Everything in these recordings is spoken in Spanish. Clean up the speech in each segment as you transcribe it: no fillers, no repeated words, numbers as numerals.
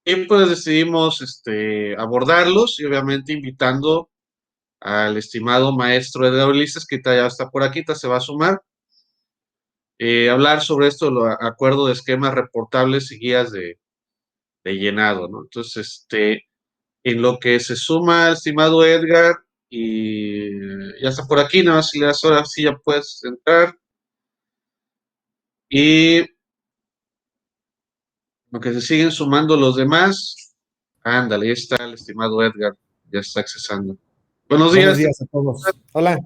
Y pues decidimos abordarlos y obviamente invitando al estimado maestro Edgar Ulises, que ya está por aquí, se va a sumar, hablar sobre esto, lo acuerdo de esquemas reportables y guías de llenado, ¿no? Entonces, en lo que se suma el estimado Edgar y ya está por aquí, nada más si le das ahora sí ya puedes entrar. Y lo que se siguen sumando los demás, ándale, ahí está el estimado Edgar, ya está accesando. Buenos Buenos días, días a todos. Hola,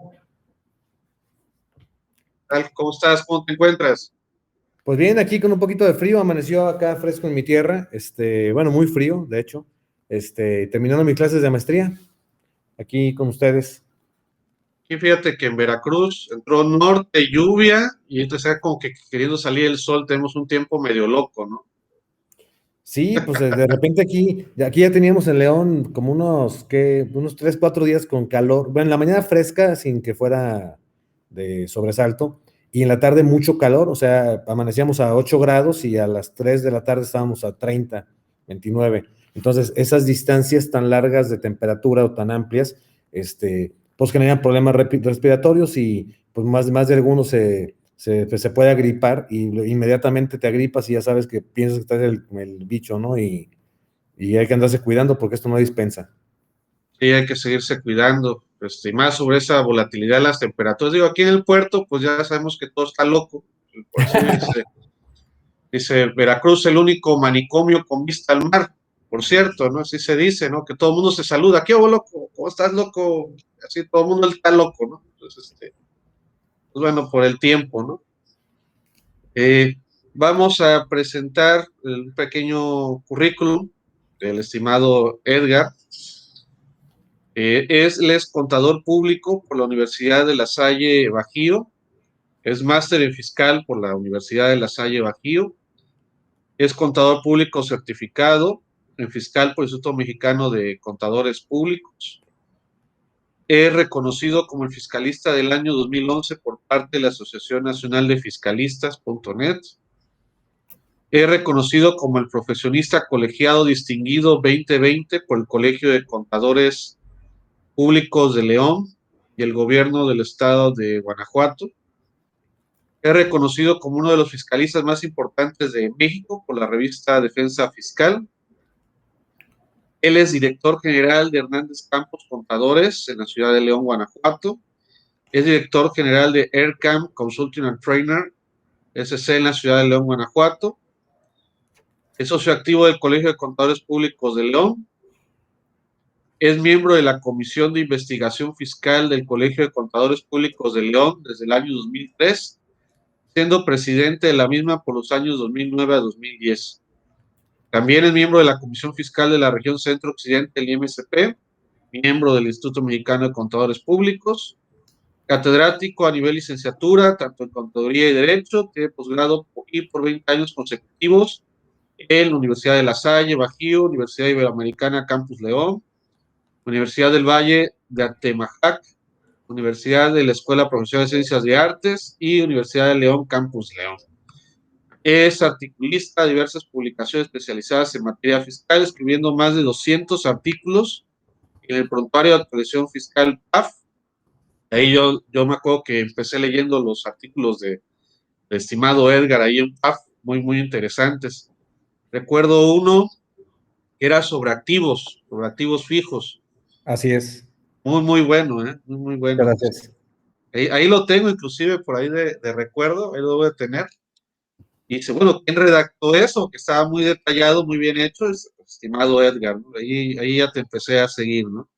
tal? ¿Cómo estás? ¿Cómo te encuentras? pues bien, aquí con un poquito de frío, amaneció acá fresco en mi tierra, bueno, muy frío, de hecho, terminando mis clases de maestría, aquí con ustedes. Aquí fíjate que en Veracruz entró norte, lluvia, y entonces está como que queriendo salir el sol, tenemos un tiempo medio loco, ¿no? Sí, pues de repente aquí ya teníamos en León como unos 3, 4 días con calor, bueno, en la mañana fresca sin que fuera de sobresalto, y en la tarde mucho calor, o sea, amanecíamos a 8 grados y a las 3 de la tarde estábamos a 30, 29. Entonces, esas distancias tan largas de temperatura o tan amplias, pues generan problemas respiratorios y pues más de algunos se puede agripar y inmediatamente te agripas y ya sabes que piensas que estás el bicho, ¿no? Y hay que andarse cuidando porque esto no dispensa. Sí, hay que seguirse cuidando, y más sobre esa volatilidad de las temperaturas. Digo, aquí en el puerto, pues ya sabemos que todo está loco, por eso dice Veracruz, el único manicomio con vista al mar, por cierto, ¿no? Así se dice, ¿no? Que todo el mundo se saluda, ¿qué hubo, loco? ¿Cómo estás, loco? Así todo el mundo está loco, ¿no? Entonces, pues bueno, por el tiempo, ¿no? Vamos a presentar un pequeño currículum del estimado Edgar. Él es contador público por la Universidad de La Salle Bajío, es máster en fiscal por la Universidad de La Salle Bajío, es contador público certificado en fiscal por el Instituto Mexicano de Contadores Públicos, es reconocido como el fiscalista del año 2011 por parte de la Asociación Nacional de Fiscalistas.net. Es reconocido como el profesionista colegiado distinguido 2020 por el Colegio de Contadores Públicos de León y el gobierno del estado de Guanajuato. Es reconocido como uno de los fiscalistas más importantes de México por la revista Defensa Fiscal. Él es director general de Hernández Campos Contadores en la ciudad de León, Guanajuato. Es director general de AirCam Consulting and Trainer SC en la ciudad de León, Guanajuato. Es socio activo del Colegio de Contadores Públicos de León. Es miembro de la Comisión de Investigación Fiscal del Colegio de Contadores Públicos de León desde el año 2003, siendo presidente de la misma por los años 2009 a 2010. También es miembro de la Comisión Fiscal de la Región Centro-Occidente del IMSP, miembro del Instituto Mexicano de Contadores Públicos, catedrático a nivel licenciatura, tanto en Contaduría y Derecho, tiene posgrado y por 20 años consecutivos en la Universidad de La Salle, Bajío, Universidad Iberoamericana, Campus León, Universidad del Valle de Atemajac, Universidad de la Escuela Profesional de Ciencias de Artes y Universidad de León, Campus León. Es articulista de diversas publicaciones especializadas en materia fiscal, escribiendo más de 200 artículos en el prontuario de actualización fiscal PAF. Ahí yo me acuerdo que empecé leyendo los artículos de estimado Edgar ahí en PAF, muy, muy interesantes. Recuerdo uno que era sobre activos fijos. Así es. Muy, muy bueno, ¿eh? Muy, muy bueno. Gracias. Ahí lo tengo, inclusive por ahí de recuerdo, ahí lo debo de tener. Y dice, bueno, ¿quién redactó eso? Que estaba muy detallado, muy bien hecho, es el estimado Edgar, ¿no? Ahí ya te empecé a seguir, ¿no?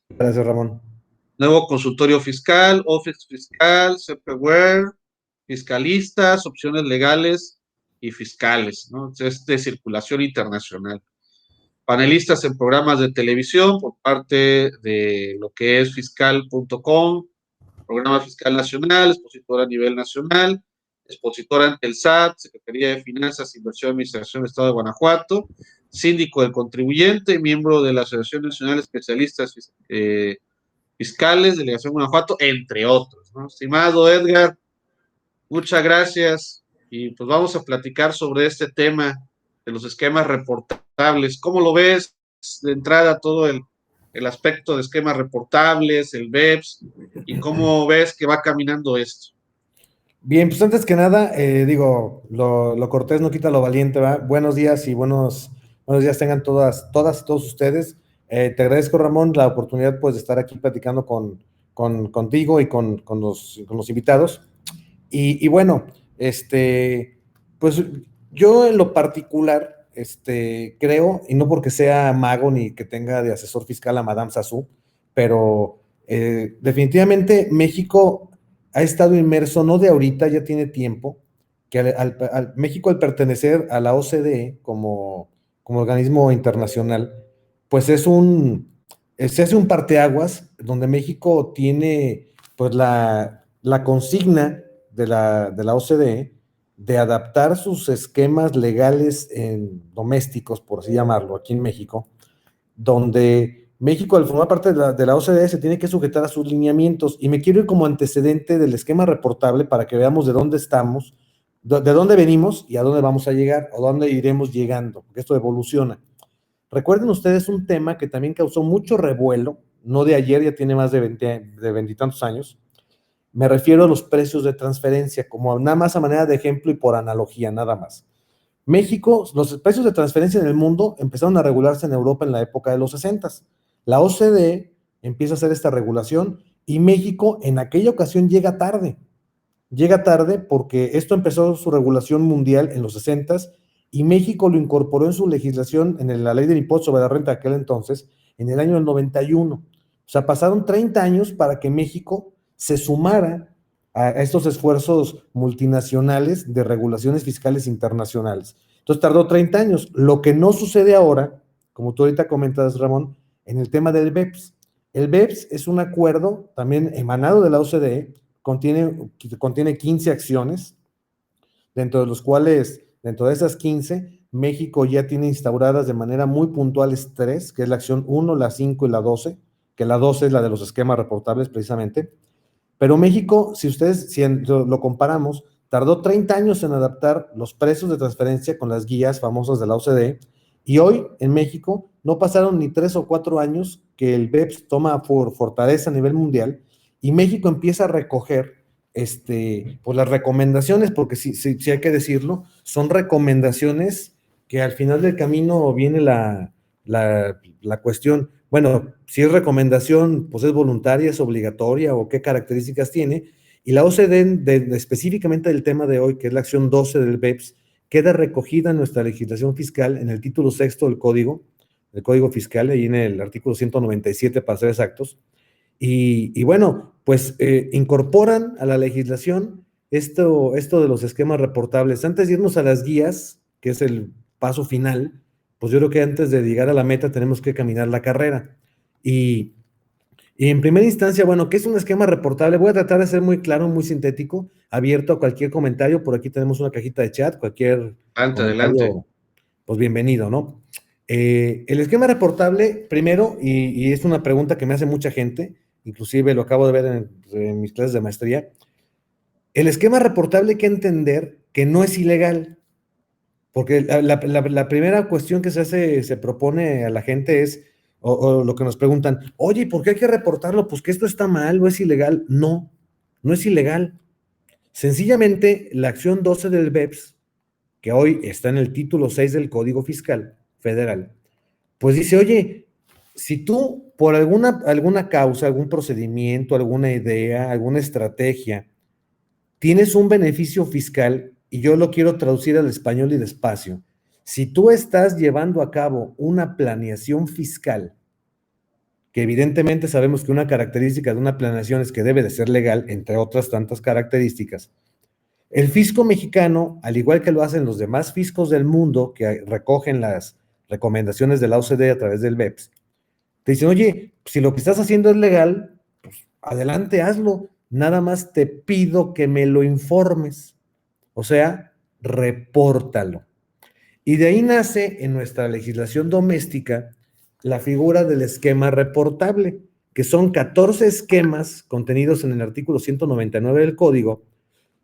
Gracias, Ramón. Nuevo consultorio fiscal, Office Fiscal, CPWare, fiscalistas, opciones legales y fiscales, ¿no? Es de circulación internacional. Panelistas en programas de televisión por parte de lo que es fiscal.com, Programa Fiscal Nacional, expositora a nivel nacional, expositora ante el SAT, Secretaría de Finanzas, Inversión y Administración del Estado de Guanajuato, síndico del contribuyente, miembro de la Asociación Nacional de Especialistas Fiscales, Delegación Guanajuato, entre otros, ¿no? Estimado Edgar, muchas gracias y pues vamos a platicar sobre este tema de los esquemas reportables. ¿Cómo lo ves de entrada todo el aspecto de esquemas reportables, el BEPS, y cómo ves que va caminando esto? Bien, pues antes que nada, digo, lo cortés no quita lo valiente, ¿va? Buenos días y buenos días tengan todas y todos ustedes. Te agradezco, Ramón, la oportunidad pues de estar aquí platicando contigo y con los invitados. Y bueno, pues yo en lo particular, creo, y no porque sea mago ni que tenga de asesor fiscal a Madame Sassou, pero definitivamente México ha estado inmerso, no de ahorita, ya tiene tiempo, que México al pertenecer a la OCDE como organismo internacional, pues se hace un parteaguas donde México tiene pues la consigna de la OCDE de adaptar sus esquemas legales domésticos, por así llamarlo, aquí en México, donde México, al formar parte de la OCDE, se tiene que sujetar a sus lineamientos. Y me quiero ir como antecedente del esquema reportable para que veamos de dónde estamos, de dónde venimos y a dónde vamos a llegar, o dónde iremos llegando, porque esto evoluciona. Recuerden ustedes un tema que también causó mucho revuelo, no de ayer, ya tiene más de 20 y tantos años. Me refiero a los precios de transferencia, como nada más a manera de ejemplo y por analogía, nada más. México, los precios de transferencia en el mundo empezaron a regularse en Europa en la época de los 60. La OCDE empieza a hacer esta regulación y México en aquella ocasión llega tarde. Llega tarde porque esto empezó su regulación mundial en los 60 y México lo incorporó en su legislación, en la ley del impuesto sobre la renta de aquel entonces, en el año 91. O sea, pasaron 30 años para que México se sumara a estos esfuerzos multinacionales de regulaciones fiscales internacionales. Entonces tardó 30 años. Lo que no sucede ahora, como tú ahorita comentas, Ramón, en el tema del BEPS. El BEPS es un acuerdo también emanado de la OCDE, contiene 15 acciones, dentro de los cuales, dentro de esas 15, México ya tiene instauradas de manera muy puntuales 3, que es la acción 1, la 5 y la 12, que la 12 es la de los esquemas reportables precisamente. Pero México, si lo comparamos, tardó 30 años en adaptar los precios de transferencia con las guías famosas de la OCDE, y hoy en México no pasaron ni 3 o 4 años que el BEPS toma fortaleza a nivel mundial y México empieza a recoger pues las recomendaciones, porque sí hay que decirlo, son recomendaciones que al final del camino viene la cuestión. Bueno, si es recomendación, pues es voluntaria, es obligatoria o qué características tiene. Y la OCDE, específicamente del tema de hoy, que es la acción 12 del BEPS, queda recogida en nuestra legislación fiscal en el título sexto del Código Fiscal, ahí en el artículo 197 para ser exactos. Y bueno, pues incorporan a la legislación esto de los esquemas reportables. Antes de irnos a las guías, que es el paso final, pues yo creo que antes de llegar a la meta tenemos que caminar la carrera. Y, y en primera instancia, bueno, ¿qué es un esquema reportable? Voy a tratar de ser muy claro, muy sintético, abierto a cualquier comentario. Por aquí tenemos una cajita de chat, cualquier Adelante, adelante. comentario, pues bienvenido, ¿no? El esquema reportable, primero, y es una pregunta que me hace mucha gente, inclusive lo acabo de ver en mis clases de maestría, el esquema reportable hay que entender que no es ilegal, porque la primera cuestión que se propone a la gente es, o lo que nos preguntan, oye, ¿por qué hay que reportarlo? Pues que esto está mal o es ilegal. No, no es ilegal. Sencillamente, la acción 12 del BEPS, que hoy está en el título 6 del Código Fiscal Federal, pues dice, oye, si tú por alguna causa, algún procedimiento, alguna idea, alguna estrategia, tienes un beneficio fiscal, y yo lo quiero traducir al español y despacio, si tú estás llevando a cabo una planeación fiscal, que evidentemente sabemos que una característica de una planeación es que debe de ser legal, entre otras tantas características, el fisco mexicano, al igual que lo hacen los demás fiscos del mundo que recogen las recomendaciones de la OCDE a través del BEPS, te dicen, oye, si lo que estás haciendo es legal, pues adelante, hazlo. Nada más te pido que me lo informes. O sea, repórtalo. Y de ahí nace en nuestra legislación doméstica la figura del esquema reportable, que son 14 esquemas contenidos en el artículo 199 del Código,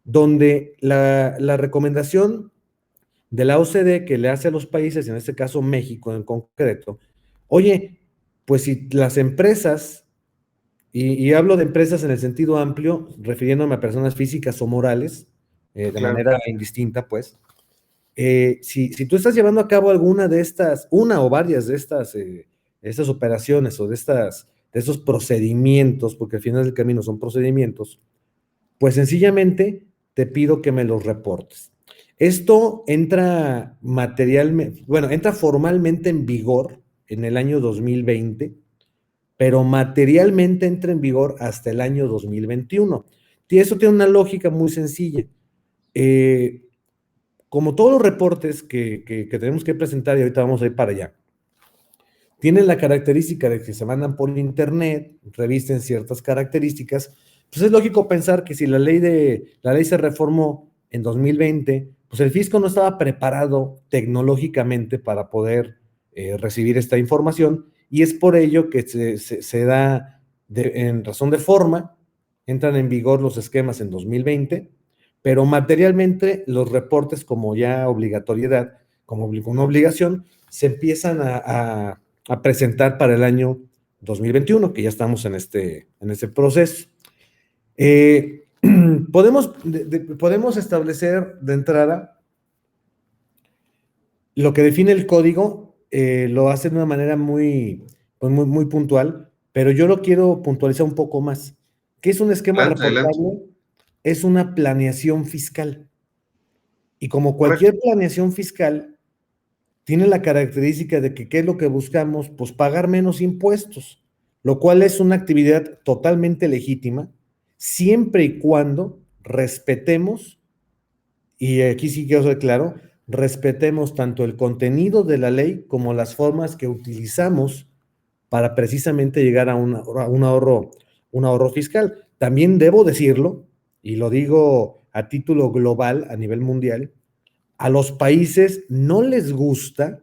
donde la recomendación de la OCDE que le hace a los países, en este caso México en concreto, oye, pues si las empresas, y hablo de empresas en el sentido amplio, refiriéndome a personas físicas o morales, de Claro, manera indistinta, pues, si tú estás llevando a cabo alguna de estas, una o varias de estas operaciones o de estos procedimientos, porque al final del camino son procedimientos, pues sencillamente te pido que me los reportes. Esto entra materialmente, bueno, entra formalmente en vigor en el año 2020, pero materialmente entra en vigor hasta el año 2021. Y eso tiene una lógica muy sencilla. Eh, Como todos los reportes que tenemos que presentar, y ahorita vamos a ir para allá, tienen la característica de que se mandan por internet, revisten ciertas características, pues es lógico pensar que si la ley se reformó en 2020, pues el fisco no estaba preparado tecnológicamente para poder recibir esta información, y es por ello que se da en razón de forma, entran en vigor los esquemas en 2020, pero materialmente los reportes como ya obligatoriedad, como una obligación, se empiezan a presentar para el año 2021, que ya estamos en este proceso. Podemos establecer de entrada lo que define el código, lo hace de una manera pues muy puntual, pero yo lo quiero puntualizar un poco más. ¿Qué es un esquema adelante, adelante. reportable? Es una planeación fiscal. Y como Correcto. cualquier planeación fiscal, tiene la característica de que, ¿qué es lo que buscamos? Pues pagar menos impuestos, lo cual es una actividad totalmente legítima, siempre y cuando respetemos, y aquí sí quiero ser claro, respetemos tanto el contenido de la ley como las formas que utilizamos para precisamente llegar a un ahorro fiscal. También debo decirlo, y lo digo a título global, a nivel mundial, a los países no les gusta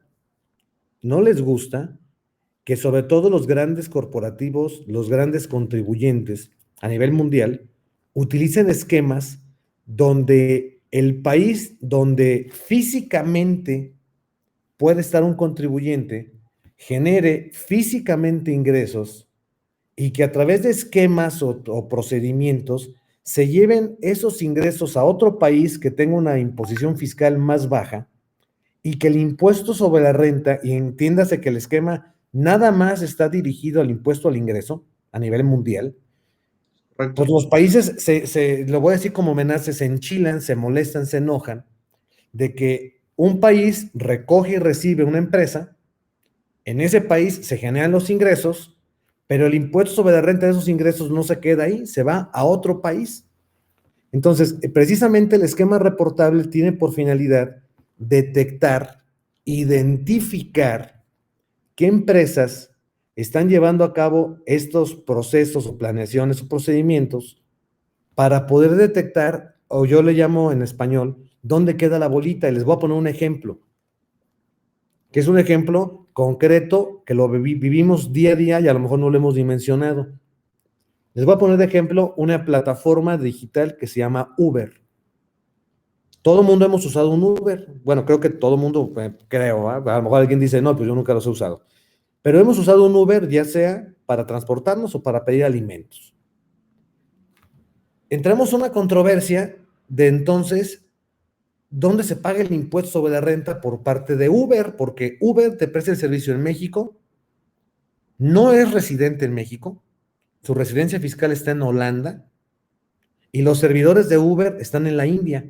que sobre todo los grandes corporativos, los grandes contribuyentes a nivel mundial, utilicen esquemas donde el país donde físicamente puede estar un contribuyente genere físicamente ingresos y que a través de esquemas o procedimientos se lleven esos ingresos a otro país que tenga una imposición fiscal más baja y que el impuesto sobre la renta, y entiéndase que el esquema nada más está dirigido al impuesto al ingreso a nivel mundial, pues Correcto. los países, lo voy a decir como amenazas, se enchilan, se molestan, se enojan de que un país recoge y recibe una empresa, en ese país se generan los ingresos, pero el impuesto sobre la renta de esos ingresos no se queda ahí, se va a otro país. Entonces, precisamente el esquema reportable tiene por finalidad detectar, identificar qué empresas están llevando a cabo estos procesos o planeaciones o procedimientos para poder detectar, o yo le llamo en español, dónde queda la bolita. Y les voy a poner un ejemplo, que es un ejemplo concreto que lo vivimos día a día y a lo mejor no lo hemos dimensionado. Les voy a poner de ejemplo una plataforma digital que se llama Uber. Todo el mundo hemos usado un Uber. Bueno, creo que todo el mundo, creo, ¿eh? A lo mejor alguien dice, no, pues yo nunca los he usado. Pero hemos usado un Uber ya sea para transportarnos o para pedir alimentos. Entramos a una controversia de entonces, ¿dónde se paga el impuesto sobre la renta por parte de Uber? Porque Uber te presta el servicio en México, no es residente en México, su residencia fiscal está en Holanda y los servidores de Uber están en la India.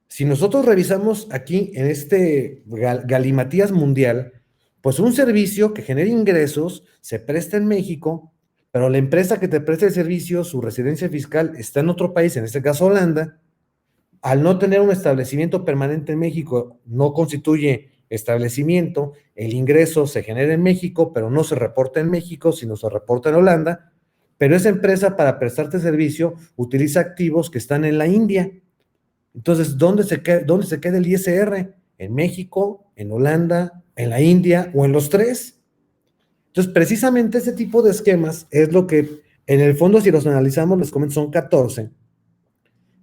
Si nosotros revisamos aquí en este galimatías mundial, pues un servicio que genera ingresos se presta en México, pero la empresa que te presta el servicio, su residencia fiscal está en otro país, en este caso Holanda, al no tener un establecimiento permanente en México, no constituye establecimiento, el ingreso se genera en México, pero no se reporta en México, sino se reporta en Holanda, pero esa empresa para prestarte servicio utiliza activos que están en la India. Entonces, ¿dónde se queda el ISR? ¿En México, en Holanda, en la India o en los tres? Entonces, precisamente ese tipo de esquemas es lo que, en el fondo, si los analizamos, les comento, son 14.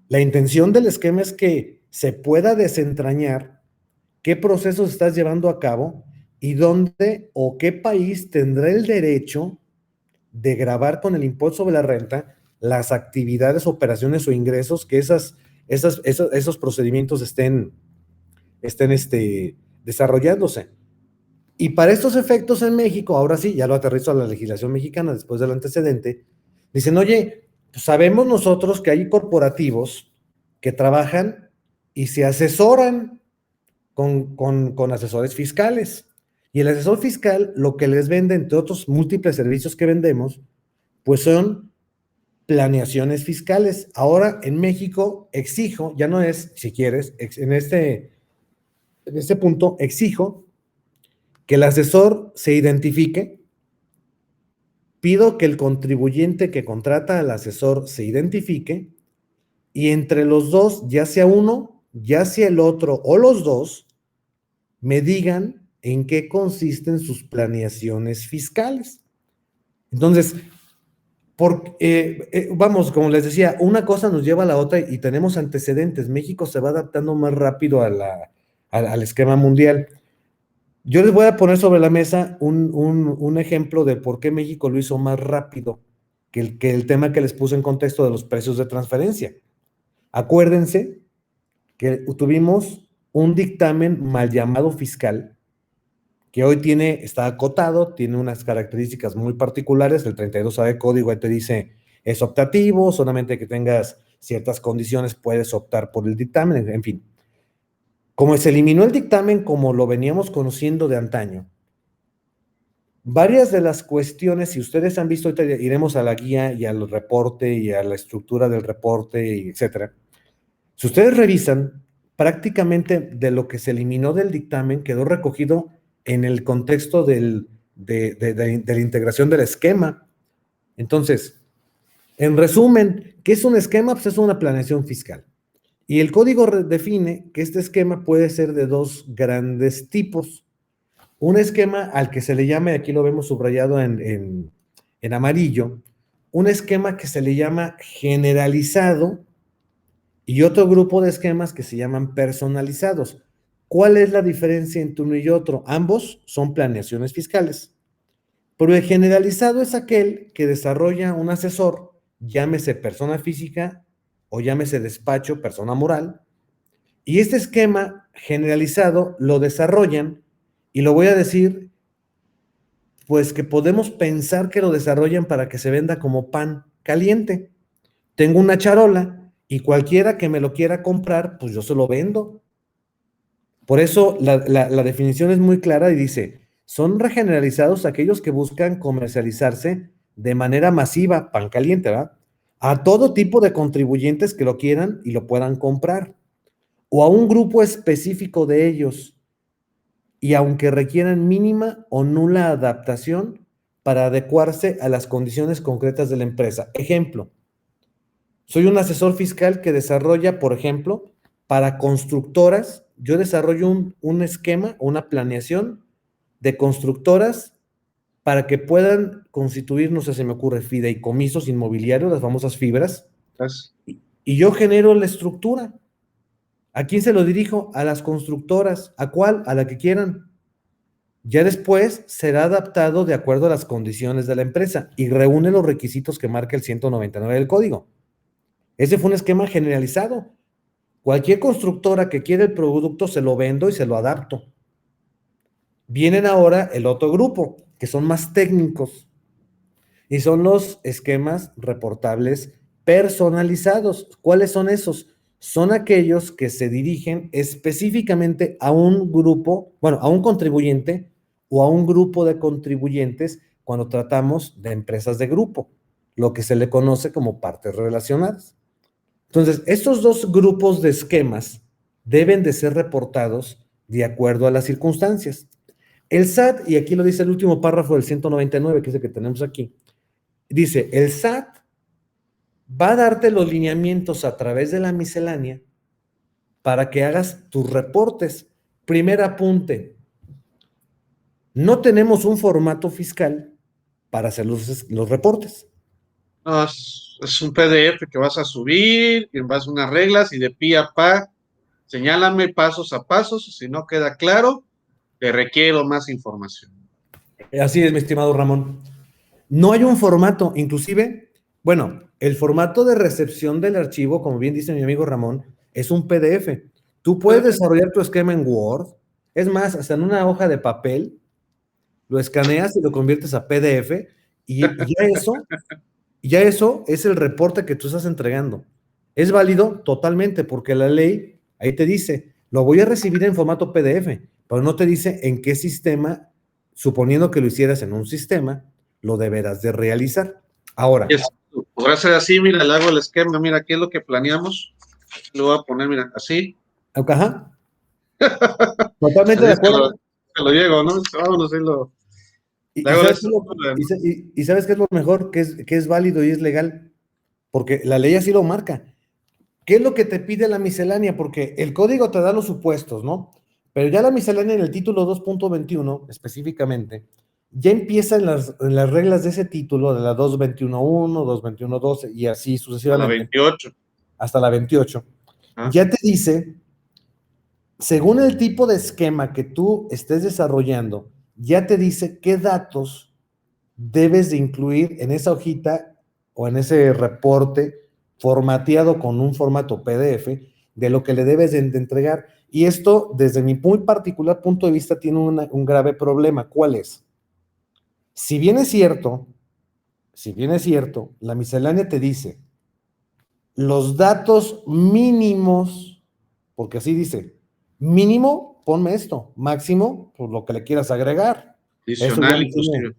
La intención del esquema es que se pueda desentrañar qué procesos estás llevando a cabo y dónde o qué país tendrá el derecho de gravar con el impuesto sobre la renta las actividades, operaciones o ingresos que esos procedimientos estén desarrollándose. Y para estos efectos en México, ahora sí, ya lo aterrizo a la legislación mexicana después del antecedente, dicen, oye, pues sabemos nosotros que hay corporativos que trabajan y se asesoran con asesores fiscales. Y el asesor fiscal lo que les vende, entre otros múltiples servicios que vendemos, pues son planeaciones fiscales. Ahora en México exijo, ya no es, si quieres, en este punto exijo que el asesor se identifique, pido que el contribuyente que contrata al asesor se identifique y entre los dos, ya sea uno, ya sea el otro o los dos, me digan en qué consisten sus planeaciones fiscales. Entonces, vamos, como les decía, una cosa nos lleva a la otra y tenemos antecedentes. México se va adaptando más rápido al esquema mundial. Yo les voy a poner sobre la mesa un ejemplo de por qué México lo hizo más rápido que el tema que les puse en contexto de los precios de transferencia. Acuérdense que tuvimos un dictamen mal llamado fiscal, que hoy está acotado, tiene unas características muy particulares. El 32A de código ahí te dice, es optativo, solamente que tengas ciertas condiciones puedes optar por el dictamen, en fin. Como se eliminó el dictamen como lo veníamos conociendo de antaño, varias de las cuestiones, si ustedes han visto, ahorita iremos a la guía y al reporte y a la estructura del reporte, etcétera. Si ustedes revisan, prácticamente de lo que se eliminó del dictamen quedó recogido en el contexto de la integración del esquema. Entonces, en resumen, ¿qué es un esquema? Pues es una planeación fiscal. Y el código define que este esquema puede ser de dos grandes tipos. Un esquema al que se le llama, aquí lo vemos subrayado en amarillo, un esquema que se le llama generalizado y otro grupo de esquemas que se llaman personalizados. ¿Cuál es la diferencia entre uno y otro? Ambos son planeaciones fiscales, pero el generalizado es aquel que desarrolla un asesor, llámese persona física o llámese despacho, persona moral, y este esquema generalizado lo desarrollan, y lo voy a decir, pues que podemos pensar que lo desarrollan para que se venda como pan caliente. Tengo una charola y cualquiera que me lo quiera comprar, pues yo se lo vendo. Por eso la definición es muy clara y dice, son regeneralizados aquellos que buscan comercializarse de manera masiva, pan caliente, ¿verdad? A todo tipo de contribuyentes que lo quieran y lo puedan comprar, o a un grupo específico de ellos, y aunque requieran mínima o nula adaptación para adecuarse a las condiciones concretas de la empresa. Ejemplo, soy un asesor fiscal que desarrolla, por ejemplo, para constructoras, yo desarrollo un esquema, una planeación de constructoras para que puedan constituir, no sé, se me ocurre, fideicomisos inmobiliarios, las famosas fibras, y yo genero la estructura. ¿A quién se lo dirijo? A las constructoras. ¿A cuál? A la que quieran. Ya después será adaptado de acuerdo a las condiciones de la empresa y reúne los requisitos que marca el 199 del código. Ese fue un esquema generalizado. Cualquier constructora que quiera el producto se lo vendo y se lo adapto. Vienen ahora el otro grupo, que son más técnicos, y son los esquemas reportables personalizados. ¿Cuáles son esos? Son aquellos que se dirigen específicamente a un grupo, bueno, a un contribuyente o a un grupo de contribuyentes cuando tratamos de empresas de grupo, lo que se le conoce como partes relacionadas. Entonces, estos dos grupos de esquemas deben de ser reportados de acuerdo a las circunstancias. El SAT, y aquí lo dice el último párrafo del 199, que es el que tenemos aquí, dice, el SAT va a darte los lineamientos a través de la miscelánea para que hagas tus reportes. Primer apunte, no tenemos un formato fiscal para hacer los reportes. No, es un PDF que vas a subir, que vas a unas reglas y de pie a pa Señálame pasos a pasos, si no queda claro, te requiero más información. Así es, mi estimado Ramón. No hay un formato, inclusive, bueno, el formato de recepción del archivo, como bien dice mi amigo Ramón, es un PDF. Tú puedes desarrollar tu esquema en Word, es más, hasta en una hoja de papel, lo escaneas y lo conviertes a PDF y ya eso es el reporte que tú estás entregando. Es válido totalmente porque la ley ahí te dice, lo voy a recibir en formato PDF, pero no te dice en qué sistema, suponiendo que lo hicieras en un sistema, lo deberás de realizar. Ahora, Podrá ser así, mira, le hago el esquema, mira, aquí es lo que planeamos. Lo voy a poner, mira, así. ajá, totalmente de Así acuerdo. se lo llego, ¿no? Vámonos, le hago la estructura, ¿no? Y sabes qué es lo mejor, que es válido y es legal, porque la ley así lo marca. ¿Qué es lo que te pide la miscelánea? Porque el código te da los supuestos, ¿no? Pero ya la miscelánea en el título 2.21, específicamente, ya empieza en las reglas de ese título, de la 2.21.1, 2.21.12 y así A la sucesivamente, 28. hasta la 28. ¿Ah? Ya te dice, según el tipo de esquema que tú estés desarrollando, ya te dice qué datos debes de incluir en esa hojita o en ese reporte formateado con un formato PDF de lo que le debes de entregar. Y esto, desde mi muy particular punto de vista, tiene un grave problema. ¿Cuál es? Si bien es cierto, si bien es cierto, la miscelánea te dice los datos mínimos, porque así dice, mínimo, ponme esto, máximo, pues lo que le quieras agregar. Eso ya Adicional, no tiene, inclusive.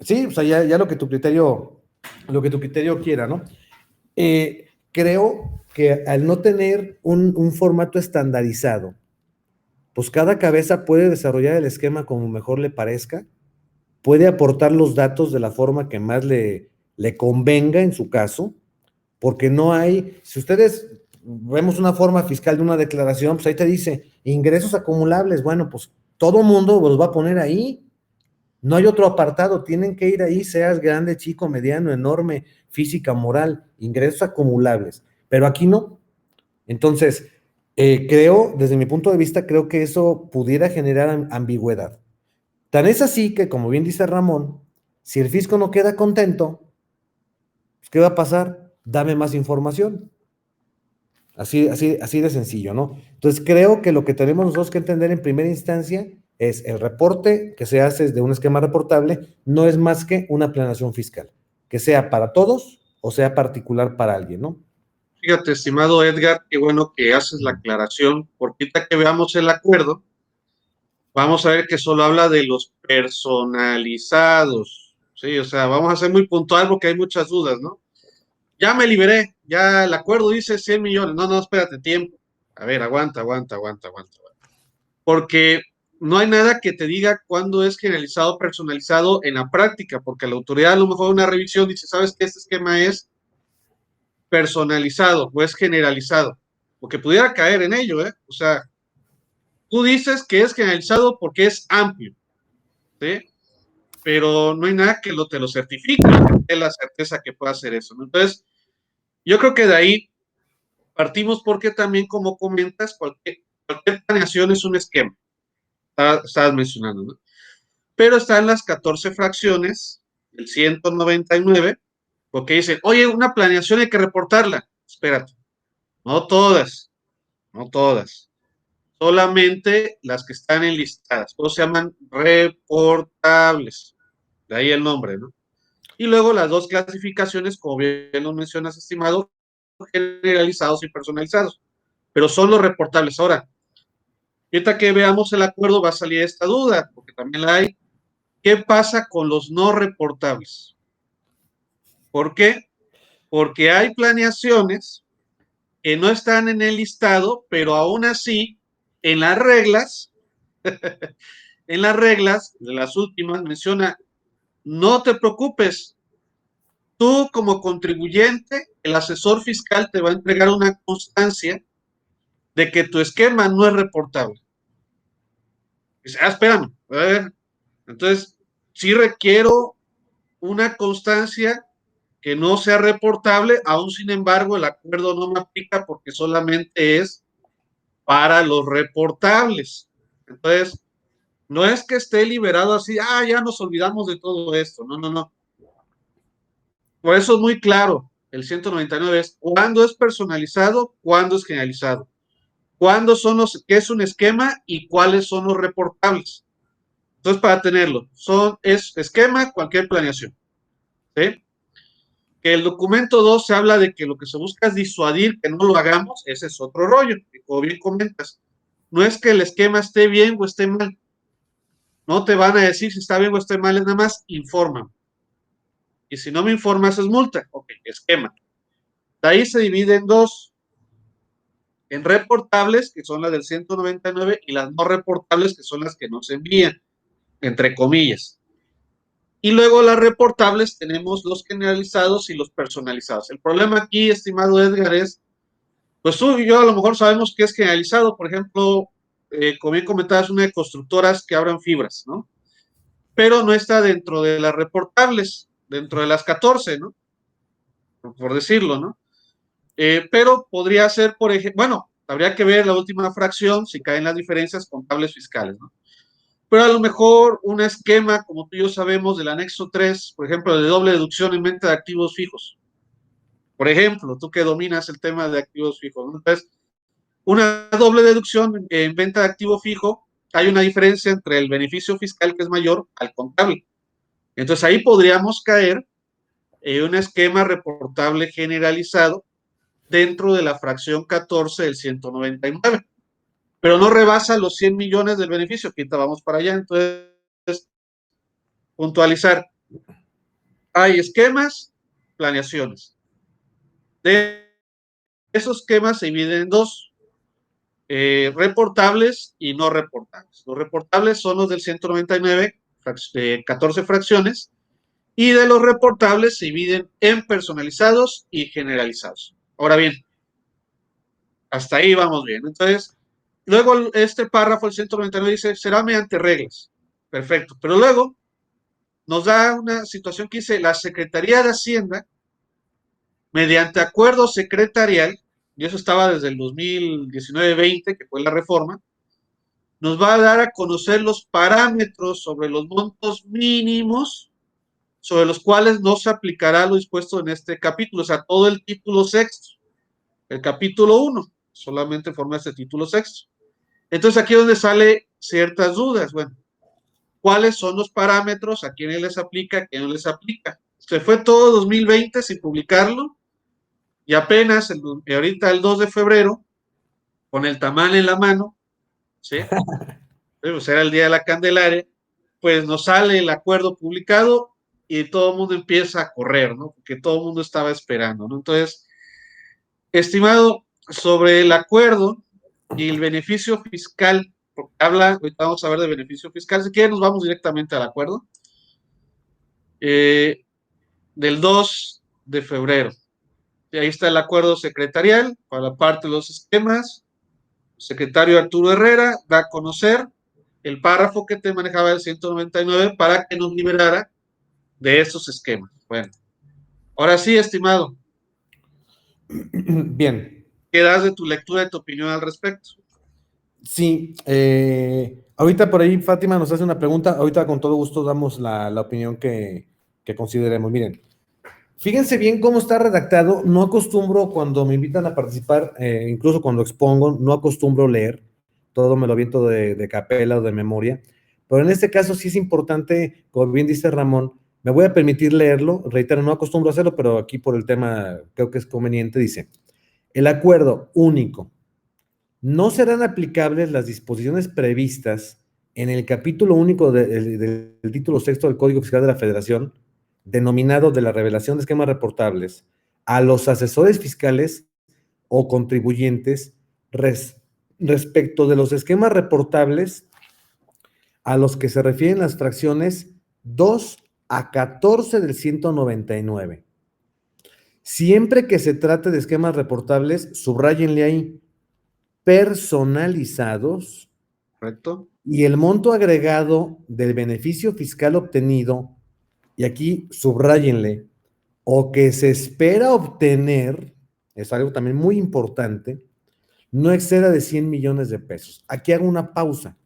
sí, o sea, ya lo que tu criterio quiera, ¿no? Creo que al no tener un formato estandarizado, pues cada cabeza puede desarrollar el esquema como mejor le parezca, puede aportar los datos de la forma que más le convenga en su caso, porque no hay, si ustedes vemos una forma fiscal de una declaración, pues ahí te dice ingresos acumulables, bueno, pues todo mundo los va a poner ahí. No hay otro apartado, tienen que ir ahí, seas grande, chico, mediano, enorme, física, moral, ingresos acumulables. Pero aquí no. Entonces, creo, desde mi punto de vista, creo que eso pudiera generar ambigüedad. Tan es así que, como bien dice Ramón, si el fisco no queda contento, pues, ¿qué va a pasar? Dame más información. Así de sencillo, ¿no? Entonces creo que lo que tenemos nosotros que entender en primera instancia es el reporte que se hace de un esquema reportable, no es más que una planeación fiscal, que sea para todos o sea particular para alguien, ¿no? Fíjate, estimado Edgar, qué bueno que haces la aclaración, porque ahorita que veamos el acuerdo, vamos a ver que solo habla de los personalizados. Sí, o sea, vamos a ser muy puntual porque hay muchas dudas, ¿no? Ya me liberé, ya el acuerdo dice 100 millones. No, no, espérate, tiempo. A ver, aguanta. Porque no hay nada que te diga cuándo es generalizado o personalizado en la práctica, porque la autoridad a lo mejor una revisión dice, ¿sabes qué? Este esquema es personalizado o es generalizado, porque pudiera caer en ello, ¿eh? O sea, tú dices que es generalizado porque es amplio, ¿sí? Pero no hay nada que te lo certifique, que te dé la certeza que pueda hacer eso, ¿no? Entonces, yo creo que de ahí partimos porque también, como comentas, cualquier planeación es un esquema, estabas mencionando, ¿no? Pero están las 14 fracciones, el 199, porque dicen, oye, una planeación hay que reportarla. Espérate, no todas, no todas, solamente las que están enlistadas, todos se llaman reportables, de ahí el nombre, ¿no? Y luego las dos clasificaciones, como bien lo mencionas, estimado, generalizados y personalizados, pero son los reportables. Ahora, ahorita que veamos el acuerdo va a salir esta duda, porque también la hay. ¿Qué pasa con los no reportables? ¿Por qué? Porque hay planeaciones que no están en el listado, pero aún así, en las reglas, en las reglas de las últimas menciona, no te preocupes, tú como contribuyente, el asesor fiscal te va a entregar una constancia de que tu esquema no es reportable. Dice, espérame, a ver, entonces, sí requiero una constancia que no sea reportable, aún sin embargo el acuerdo no me aplica porque solamente es para los reportables. Entonces, no es que esté liberado así, ya nos olvidamos de todo esto. No, no, no. Por eso es muy claro. El 199 es cuándo es personalizado, cuándo es generalizado, cuándo son qué es un esquema y cuáles son los reportables. Entonces, para tenerlo, es esquema, cualquier planeación. ¿Sí? Que el documento 2 se habla de que lo que se busca es disuadir que no lo hagamos, ese es otro rollo, como bien comentas. No es que el esquema esté bien o esté mal. No te van a decir si está bien o esté mal, es nada más informa. Y si no me informas es multa. Ok, esquema. De ahí se divide en dos. En reportables, que son las del 199, y las no reportables, que son las que no se envían, entre comillas. Y luego las reportables tenemos los generalizados y los personalizados. El problema aquí, estimado Edgar, es, pues tú y yo a lo mejor sabemos que es generalizado. Por ejemplo, como bien comentabas, una de constructoras que abran fibras, ¿no? Pero no está dentro de las reportables, dentro de las 14, ¿no? Por decirlo, ¿no? Pero podría ser, por ejemplo, bueno, habría que ver la última fracción si caen las diferencias contables fiscales, ¿no? Pero a lo mejor un esquema, como tú y yo sabemos, del anexo 3, por ejemplo, de doble deducción en venta de activos fijos. Por ejemplo, tú que dominas el tema de activos fijos, ¿no? Entonces, una doble deducción en venta de activo fijo, hay una diferencia entre el beneficio fiscal que es mayor al contable. Entonces, ahí podríamos caer en un esquema reportable generalizado dentro de la fracción 14 del 199, pero no rebasa los 100 millones del beneficio, que ahorita vamos para allá. Entonces, puntualizar, hay esquemas, planeaciones. De esos esquemas se dividen en dos, reportables y no reportables. Los reportables son los del 199, 14 fracciones, y de los reportables se dividen en personalizados y generalizados. Ahora bien, hasta ahí vamos bien. Entonces, luego este párrafo, el 199, dice, será mediante reglas. Perfecto. Pero luego nos da una situación que dice, la Secretaría de Hacienda, mediante acuerdo secretarial, y eso estaba desde el 2019-20, que fue la reforma, nos va a dar a conocer los parámetros sobre los montos mínimos sobre los cuales no se aplicará lo dispuesto en este capítulo, o sea, todo el título sexto. El capítulo 1 solamente forma este título sexto. Entonces aquí es donde sale ciertas dudas. Bueno, ¿cuáles son los parámetros? ¿A quiénes les aplica? ¿A quiénes no les aplica? Se fue todo 2020 sin publicarlo y apenas ahorita el 2 de febrero, con el tamal en la mano, ¿sí? Pues era el día de la Candelaria, pues nos sale el acuerdo publicado y todo el mundo empieza a correr, ¿no? Porque todo el mundo estaba esperando, ¿no? Entonces, estimado, sobre el acuerdo y el beneficio fiscal, porque ahorita vamos a ver de beneficio fiscal, si quieren nos vamos directamente al acuerdo, del 2 de febrero. Y ahí está el acuerdo secretarial para la parte de los esquemas. El secretario Arturo Herrera da a conocer el párrafo que te manejaba el 199 para que nos liberara de esos esquemas. Bueno, ahora sí, estimado. Bien. ¿Qué das de tu lectura, de tu opinión al respecto? Sí, ahorita por ahí Fátima nos hace una pregunta, ahorita con todo gusto damos la opinión que consideremos. Miren, fíjense bien cómo está redactado, no acostumbro cuando me invitan a participar, incluso cuando expongo, no acostumbro leer, todo me lo aviento de capela o de memoria, pero en este caso sí es importante, como bien dice Ramón, me voy a permitir leerlo, reitero, no acostumbro a hacerlo, pero aquí por el tema creo que es conveniente, dice, el acuerdo único. No serán aplicables las disposiciones previstas en el capítulo único del título sexto del Código Fiscal de la Federación, denominado de la revelación de esquemas reportables, a los asesores fiscales o contribuyentes respecto de los esquemas reportables a los que se refieren las fracciones 2 a 14 del 199. Siempre que se trate de esquemas reportables, subrayenle ahí, personalizados. ¿Correcto? Y el monto agregado del beneficio fiscal obtenido, y aquí subrayenle, o que se espera obtener, es algo también muy importante, no exceda de 100 millones de pesos. Aquí hago una pausa.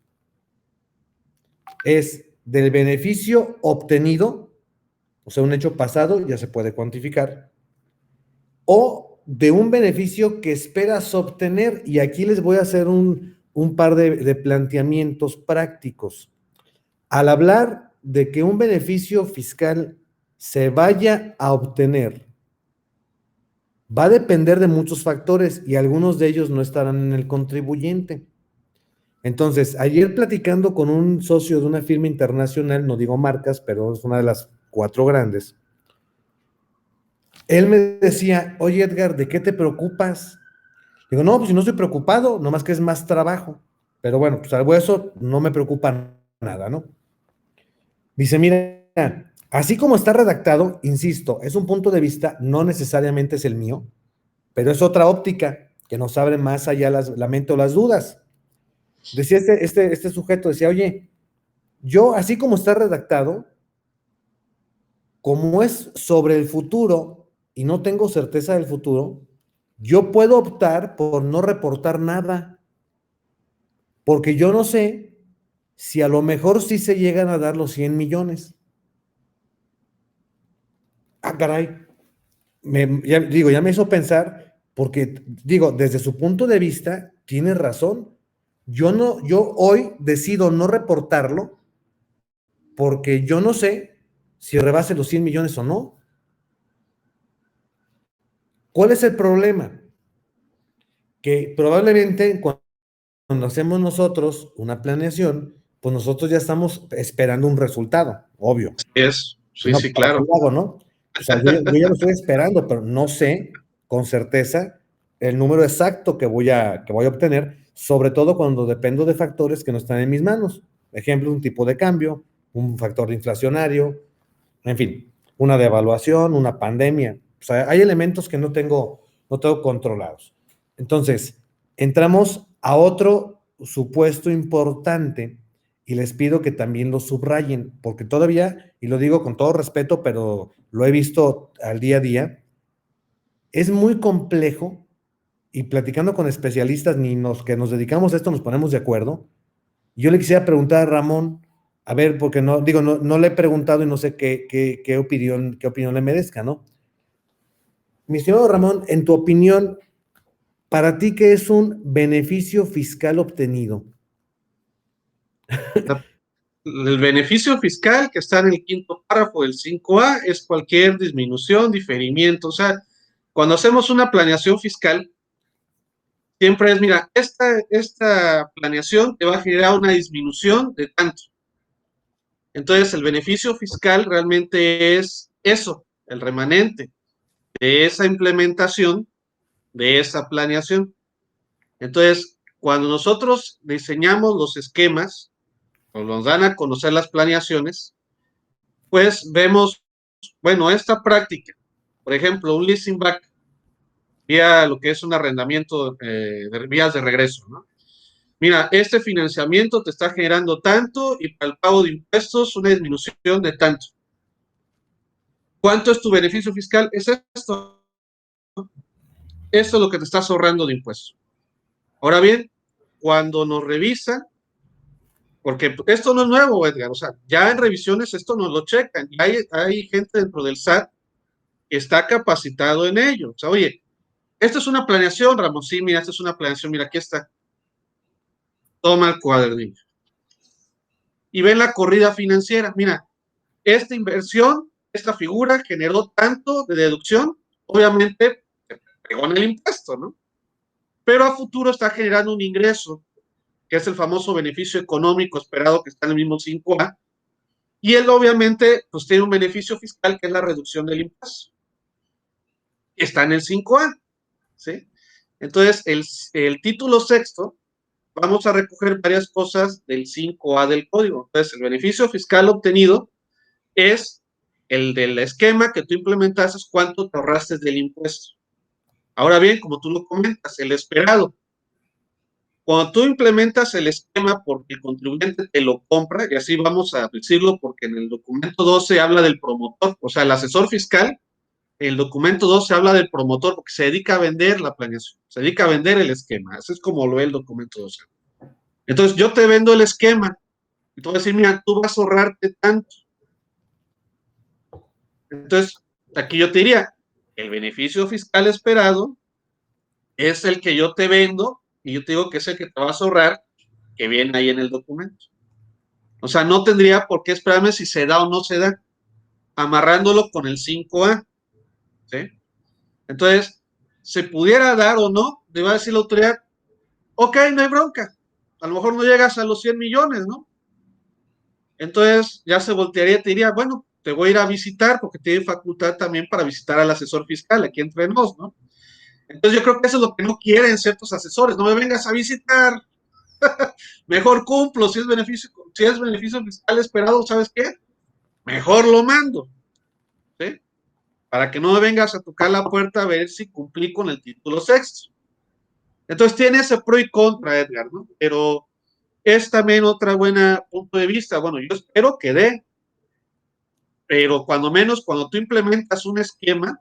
Es del beneficio obtenido, o sea, un hecho pasado ya se puede cuantificar, o de un beneficio que esperas obtener. Y aquí les voy a hacer un par de planteamientos prácticos. Al hablar de que un beneficio fiscal se vaya a obtener, va a depender de muchos factores y algunos de ellos no estarán en el contribuyente. Entonces, ayer platicando con un socio de una firma internacional, no digo marcas, pero es una de las 4 grandes, él me decía, oye Edgar, ¿de qué te preocupas? Digo, no, pues si no estoy preocupado, nomás que es más trabajo. Pero bueno, pues algo eso no me preocupa nada, ¿no? Dice, mira, así como está redactado, insisto, es un punto de vista, no necesariamente es el mío, pero es otra óptica que nos abre más allá la mente o las dudas. Decía este sujeto, decía, oye, yo así como está redactado, como es sobre el futuro y no tengo certeza del futuro, yo puedo optar por no reportar nada, porque yo no sé si a lo mejor sí se llegan a dar los 100 millones. Ah, caray, ya me hizo pensar, porque digo, desde su punto de vista, tiene razón. Yo hoy decido no reportarlo porque yo no sé si rebase los 100 millones o no. ¿Cuál es el problema? Que probablemente cuando hacemos nosotros una planeación, pues nosotros ya estamos esperando un resultado, obvio. Si Sí, no, sí, ¿para qué claro. lo hago, no? O sea, yo ya lo estoy esperando, pero no sé con certeza el número exacto que voy a obtener, sobre todo cuando dependo de factores que no están en mis manos. Ejemplo, un tipo de cambio, un factor inflacionario, en fin, una devaluación, una pandemia. O sea, hay elementos que no tengo controlados. Entonces, entramos a otro supuesto importante y les pido que también lo subrayen, porque todavía, y lo digo con todo respeto, pero lo he visto al día a día, es muy complejo y platicando con especialistas, ni los que nos dedicamos a esto nos ponemos de acuerdo. Yo le quisiera preguntar a Ramón, a ver, porque no, digo, no le he preguntado y no sé qué opinión le merezca, ¿no? Mi estimado Ramón, en tu opinión, ¿para ti qué es un beneficio fiscal obtenido? El beneficio fiscal que está en el quinto párrafo del 5A es cualquier disminución, diferimiento. O sea, cuando hacemos una planeación fiscal, siempre es, mira, esta planeación te va a generar una disminución de tanto. Entonces, el beneficio fiscal realmente es eso, el remanente de esa implementación, de esa planeación. Entonces, cuando nosotros diseñamos los esquemas, o nos dan a conocer las planeaciones, pues vemos, bueno, esta práctica, por ejemplo, un leasing back, vía lo que es un arrendamiento de vías de regreso, ¿no? Mira, este financiamiento te está generando tanto y para el pago de impuestos una disminución de tanto. ¿Cuánto es tu beneficio fiscal? Es esto. Esto es lo que te estás ahorrando de impuestos. Ahora bien, cuando nos revisan, porque esto no es nuevo, Edgar, o sea, ya en revisiones esto nos lo checan. Y hay gente dentro del SAT que está capacitado en ello. O sea, oye, esta es una planeación, Ramón, sí, mira, esta es una planeación, mira, aquí está. Toma el cuadernillo. Y ven la corrida financiera, mira, esta inversión, esta figura generó tanto de deducción, obviamente pegó en el impuesto, ¿no? Pero a futuro está generando un ingreso, que es el famoso beneficio económico esperado que está en el mismo 5A, y él obviamente pues tiene un beneficio fiscal que es la reducción del impuesto. Está en el 5A, ¿sí? Entonces, el título sexto, vamos a recoger varias cosas del 5A del código. Entonces, el beneficio fiscal obtenido es el del esquema que tú implementaste, cuánto te ahorraste del impuesto. Ahora bien, como tú lo comentas, el esperado. Cuando tú implementas el esquema porque el contribuyente te lo compra, y así vamos a decirlo porque en el documento 12 habla del promotor, o sea, el asesor fiscal el documento 2 se habla del promotor, porque se dedica a vender la planeación, se dedica a vender el esquema. Así es como lo ve el documento 2. Entonces, yo te vendo el esquema y te voy a decir, mira, tú vas a ahorrarte tanto. Entonces, aquí yo te diría, el beneficio fiscal esperado es el que yo te vendo y yo te digo que es el que te vas a ahorrar, que viene ahí en el documento. O sea, no tendría por qué esperarme si se da o no se da, amarrándolo con el 5A. ¿Sí? Entonces, se pudiera dar o no, le va a decir la autoridad, ok, no hay bronca, a lo mejor no llegas a los 100 millones, ¿no? Entonces, ya se voltearía y te diría, bueno, te voy a ir a visitar porque tiene facultad también para visitar al asesor fiscal, aquí entre nos, ¿no? Entonces, yo creo que eso es lo que no quieren ciertos asesores, no me vengas a visitar, mejor cumplo, si es beneficio fiscal esperado, ¿sabes qué? Mejor lo mando, ¿sí? Para que no me vengas a tocar la puerta a ver si cumplí con el título sexto. Entonces tiene ese pro y contra, Edgar, ¿no? Pero es también otra buena punto de vista. Bueno, yo espero que dé, pero cuando menos cuando tú implementas un esquema,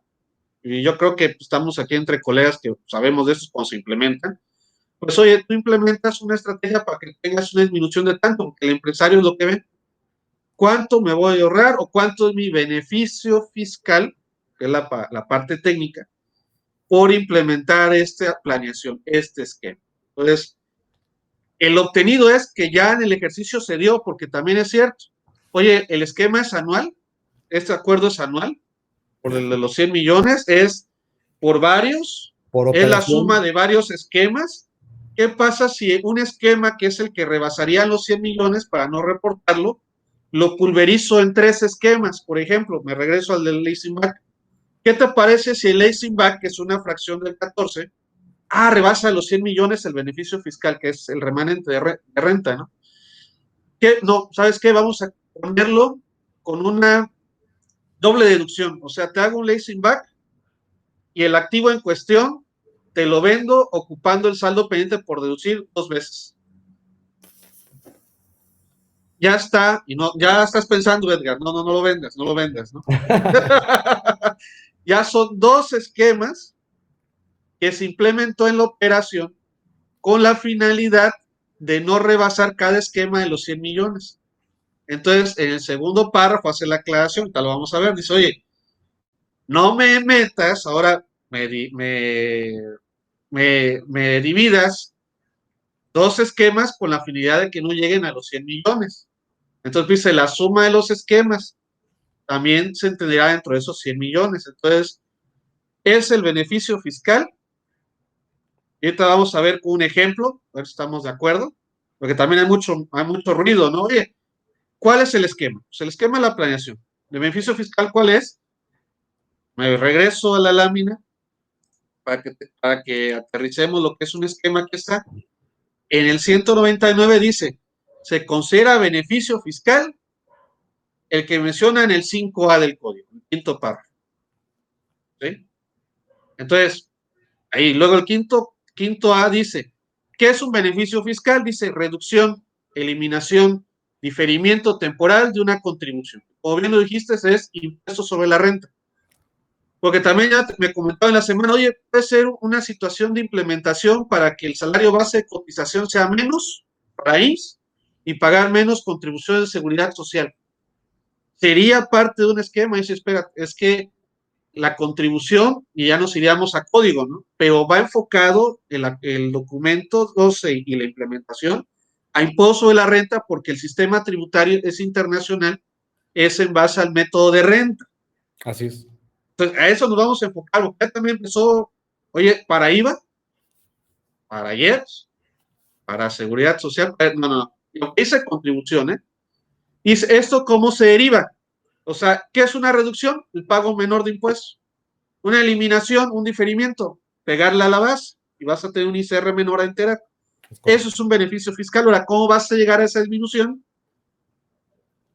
y yo creo que estamos aquí entre colegas que sabemos de eso cuando se implementan, pues oye, tú implementas una estrategia para que tengas una disminución de tanto, porque el empresario es lo que ve. ¿Cuánto me voy a ahorrar o cuánto es mi beneficio fiscal, que es la parte técnica, por implementar esta planeación, este esquema? Entonces, el obtenido es que ya en el ejercicio se dio, porque también es cierto. Oye, el esquema es anual, este acuerdo es anual, por el de los 100 millones, es por varios, Por es la operación. suma de varios esquemas. ¿Qué pasa si un esquema que es el que rebasaría los 100 millones para no reportarlo, lo pulverizo en 3 esquemas? Por ejemplo, me regreso al del leasing back. ¿Qué te parece si el leasing back, que es una fracción del 14, rebasa los 100 millones el beneficio fiscal, que es el remanente de renta, ¿no? ¿Qué? No, ¿sabes qué? Vamos a ponerlo con una doble deducción. O sea, te hago un leasing back y el activo en cuestión te lo vendo ocupando el saldo pendiente por deducir 2 veces. Ya está, y no, ya estás pensando, Edgar, no lo vendas, no lo vendas, ¿no? Ya son 2 esquemas que se implementó en la operación con la finalidad de no rebasar cada esquema de los 100 millones. Entonces, en el segundo párrafo hace la aclaración, tal lo vamos a ver, dice, oye, no me metas, ahora me dividas 2 esquemas con la afinidad de que no lleguen a los 100 millones. Entonces dice, la suma de los esquemas también se entenderá dentro de esos 100 millones. Entonces, es el beneficio fiscal. Y ahorita vamos a ver un ejemplo, a ver si estamos de acuerdo, porque también hay mucho ruido, ¿no? Oye, ¿cuál es el esquema? Pues el esquema de la planeación. ¿El beneficio fiscal cuál es? Me regreso a la lámina para que aterricemos lo que es un esquema que está. En el 199 dice, se considera beneficio fiscal el que menciona en el 5A del código, el quinto párrafo. ¿Sí? Entonces, ahí, luego el quinto A dice, ¿qué es un beneficio fiscal? Dice reducción, eliminación, diferimiento temporal de una contribución. Como bien lo dijiste, es impuesto sobre la renta. Porque también ya me comentaba en la semana, oye, puede ser una situación de implementación para que el salario base de cotización sea menos raíz y pagar menos contribuciones de seguridad social. Sería parte de un esquema, y dice, espera, es que la contribución, y ya nos iríamos a código, ¿no? Pero va enfocado el documento 12 y la implementación a impuesto de la renta porque el sistema tributario es internacional, es en base al método de renta. Así es. Entonces, a eso nos vamos a enfocar, porque ya también empezó, oye, para IVA, para ayer, para seguridad social, no, lo que dice contribución, ¿eh? ¿Y esto cómo se deriva? O sea, ¿qué es una reducción? El pago menor de impuestos. Una eliminación, un diferimiento, pegarle a la base y vas a tener un ICR menor a entera. Eso es un beneficio fiscal. Ahora, ¿cómo vas a llegar a esa disminución?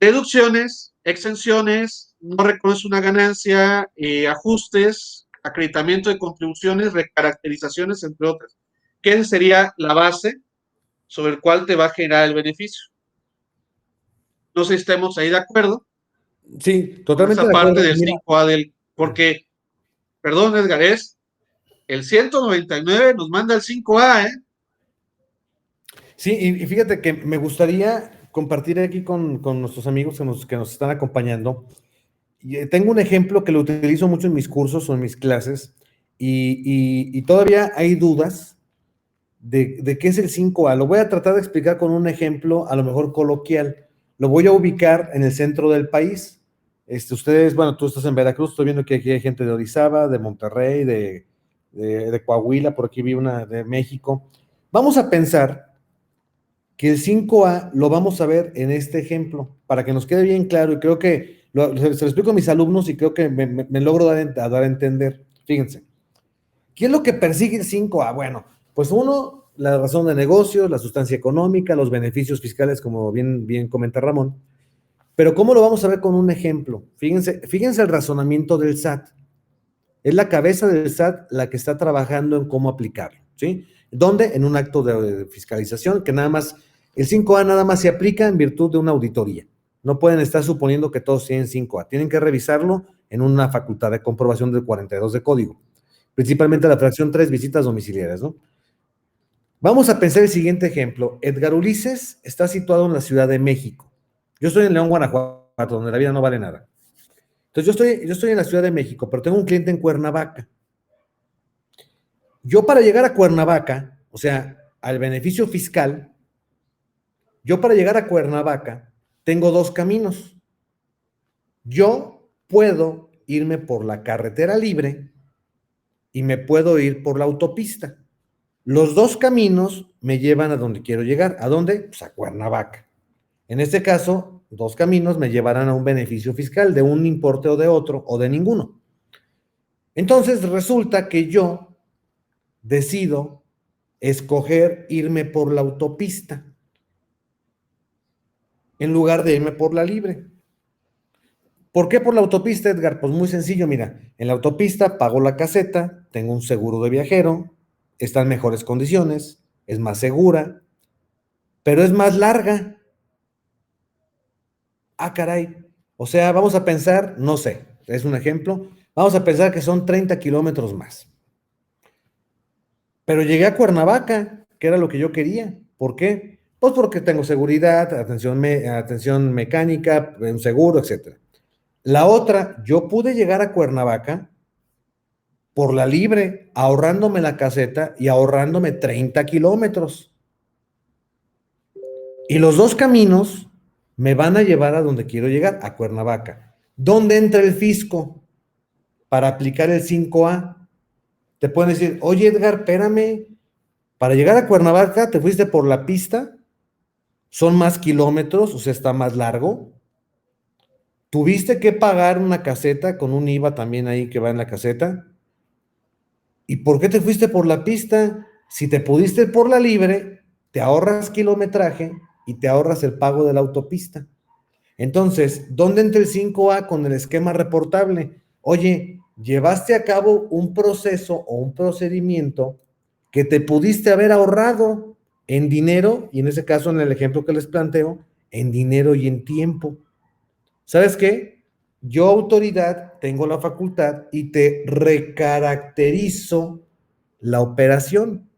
Deducciones, exenciones, no reconoce una ganancia, ajustes, acreditamiento de contribuciones, recaracterizaciones, entre otras. ¿Qué sería la base sobre el cual te va a generar el beneficio? No sé si estemos ahí de acuerdo Sí, con totalmente esa de parte acuerdo. del Mira, 5A porque perdón, Edgar, es el 199 nos manda el 5A, ¿eh? Sí, y fíjate que me gustaría compartir aquí con nuestros amigos que nos están acompañando. Y, tengo un ejemplo que lo utilizo mucho en mis cursos o en mis clases, y todavía hay dudas de qué es el 5A. Lo voy a tratar de explicar con un ejemplo, a lo mejor coloquial. Lo voy a ubicar en el centro del país. Ustedes, bueno, tú estás en Veracruz, estoy viendo que aquí hay gente de Orizaba, de Monterrey, de Coahuila, por aquí vi una de México. Vamos a pensar que el 5A lo vamos a ver en este ejemplo, para que nos quede bien claro, y creo que se lo explico a mis alumnos y creo que me logro dar a entender. Fíjense, ¿qué es lo que persigue el 5A? Bueno, pues uno, la razón de negocio, la sustancia económica, los beneficios fiscales, como bien comenta Ramón, pero ¿cómo lo vamos a ver con un ejemplo? Fíjense el razonamiento del SAT. Es la cabeza del SAT la que está trabajando en cómo aplicarlo, ¿sí? ¿Dónde? En un acto de fiscalización que nada más, el 5A nada más se aplica en virtud de una auditoría. No pueden estar suponiendo que todos tienen 5A. Tienen que revisarlo en una facultad de comprobación del 42 de código. Principalmente la fracción 3, visitas domiciliarias, ¿no? Vamos a pensar el siguiente ejemplo. Edgar Ulises está situado en la Ciudad de México. Yo estoy en León, Guanajuato, donde la vida no vale nada. Entonces yo estoy en la Ciudad de México, pero tengo un cliente en Cuernavaca. Yo para llegar a Cuernavaca, o sea, al beneficio fiscal, yo para llegar a Cuernavaca tengo dos caminos. Yo puedo irme por la carretera libre y me puedo ir por la autopista. Los dos caminos me llevan a donde quiero llegar. ¿A dónde? Pues a Cuernavaca. En este caso, dos caminos me llevarán a un beneficio fiscal de un importe o de otro o de ninguno. Entonces resulta que yo decido escoger irme por la autopista en lugar de irme por la libre. ¿Por qué por la autopista, Edgar? Pues muy sencillo, mira, en la autopista pago la caseta, tengo un seguro de viajero, está en mejores condiciones, es más segura, pero es más larga. Ah, caray. O sea, vamos a pensar, no sé, es un ejemplo, vamos a pensar que son 30 kilómetros más. Pero llegué a Cuernavaca, que era lo que yo quería. ¿Por qué? Pues porque tengo seguridad, atención mecánica, un seguro, etc. La otra, yo pude llegar a Cuernavaca por la libre, ahorrándome la caseta y ahorrándome 30 kilómetros. Y los dos caminos me van a llevar a donde quiero llegar, a Cuernavaca. ¿Dónde entra el fisco para aplicar el 5A? Te pueden decir, oye Edgar, espérame, para llegar a Cuernavaca te fuiste por la pista, son más kilómetros, o sea, está más largo. Tuviste que pagar una caseta con un IVA también ahí que va en la caseta. ¿Y por qué te fuiste por la pista? Si te pudiste ir por la libre, te ahorras kilometraje y te ahorras el pago de la autopista. Entonces, ¿dónde entra el 5A con el esquema reportable? Oye, llevaste a cabo un proceso o un procedimiento que te pudiste haber ahorrado en dinero, y en ese caso, en el ejemplo que les planteo, en dinero y en tiempo. ¿Sabes qué? Yo, autoridad, tengo la facultad y te recaracterizo la operación.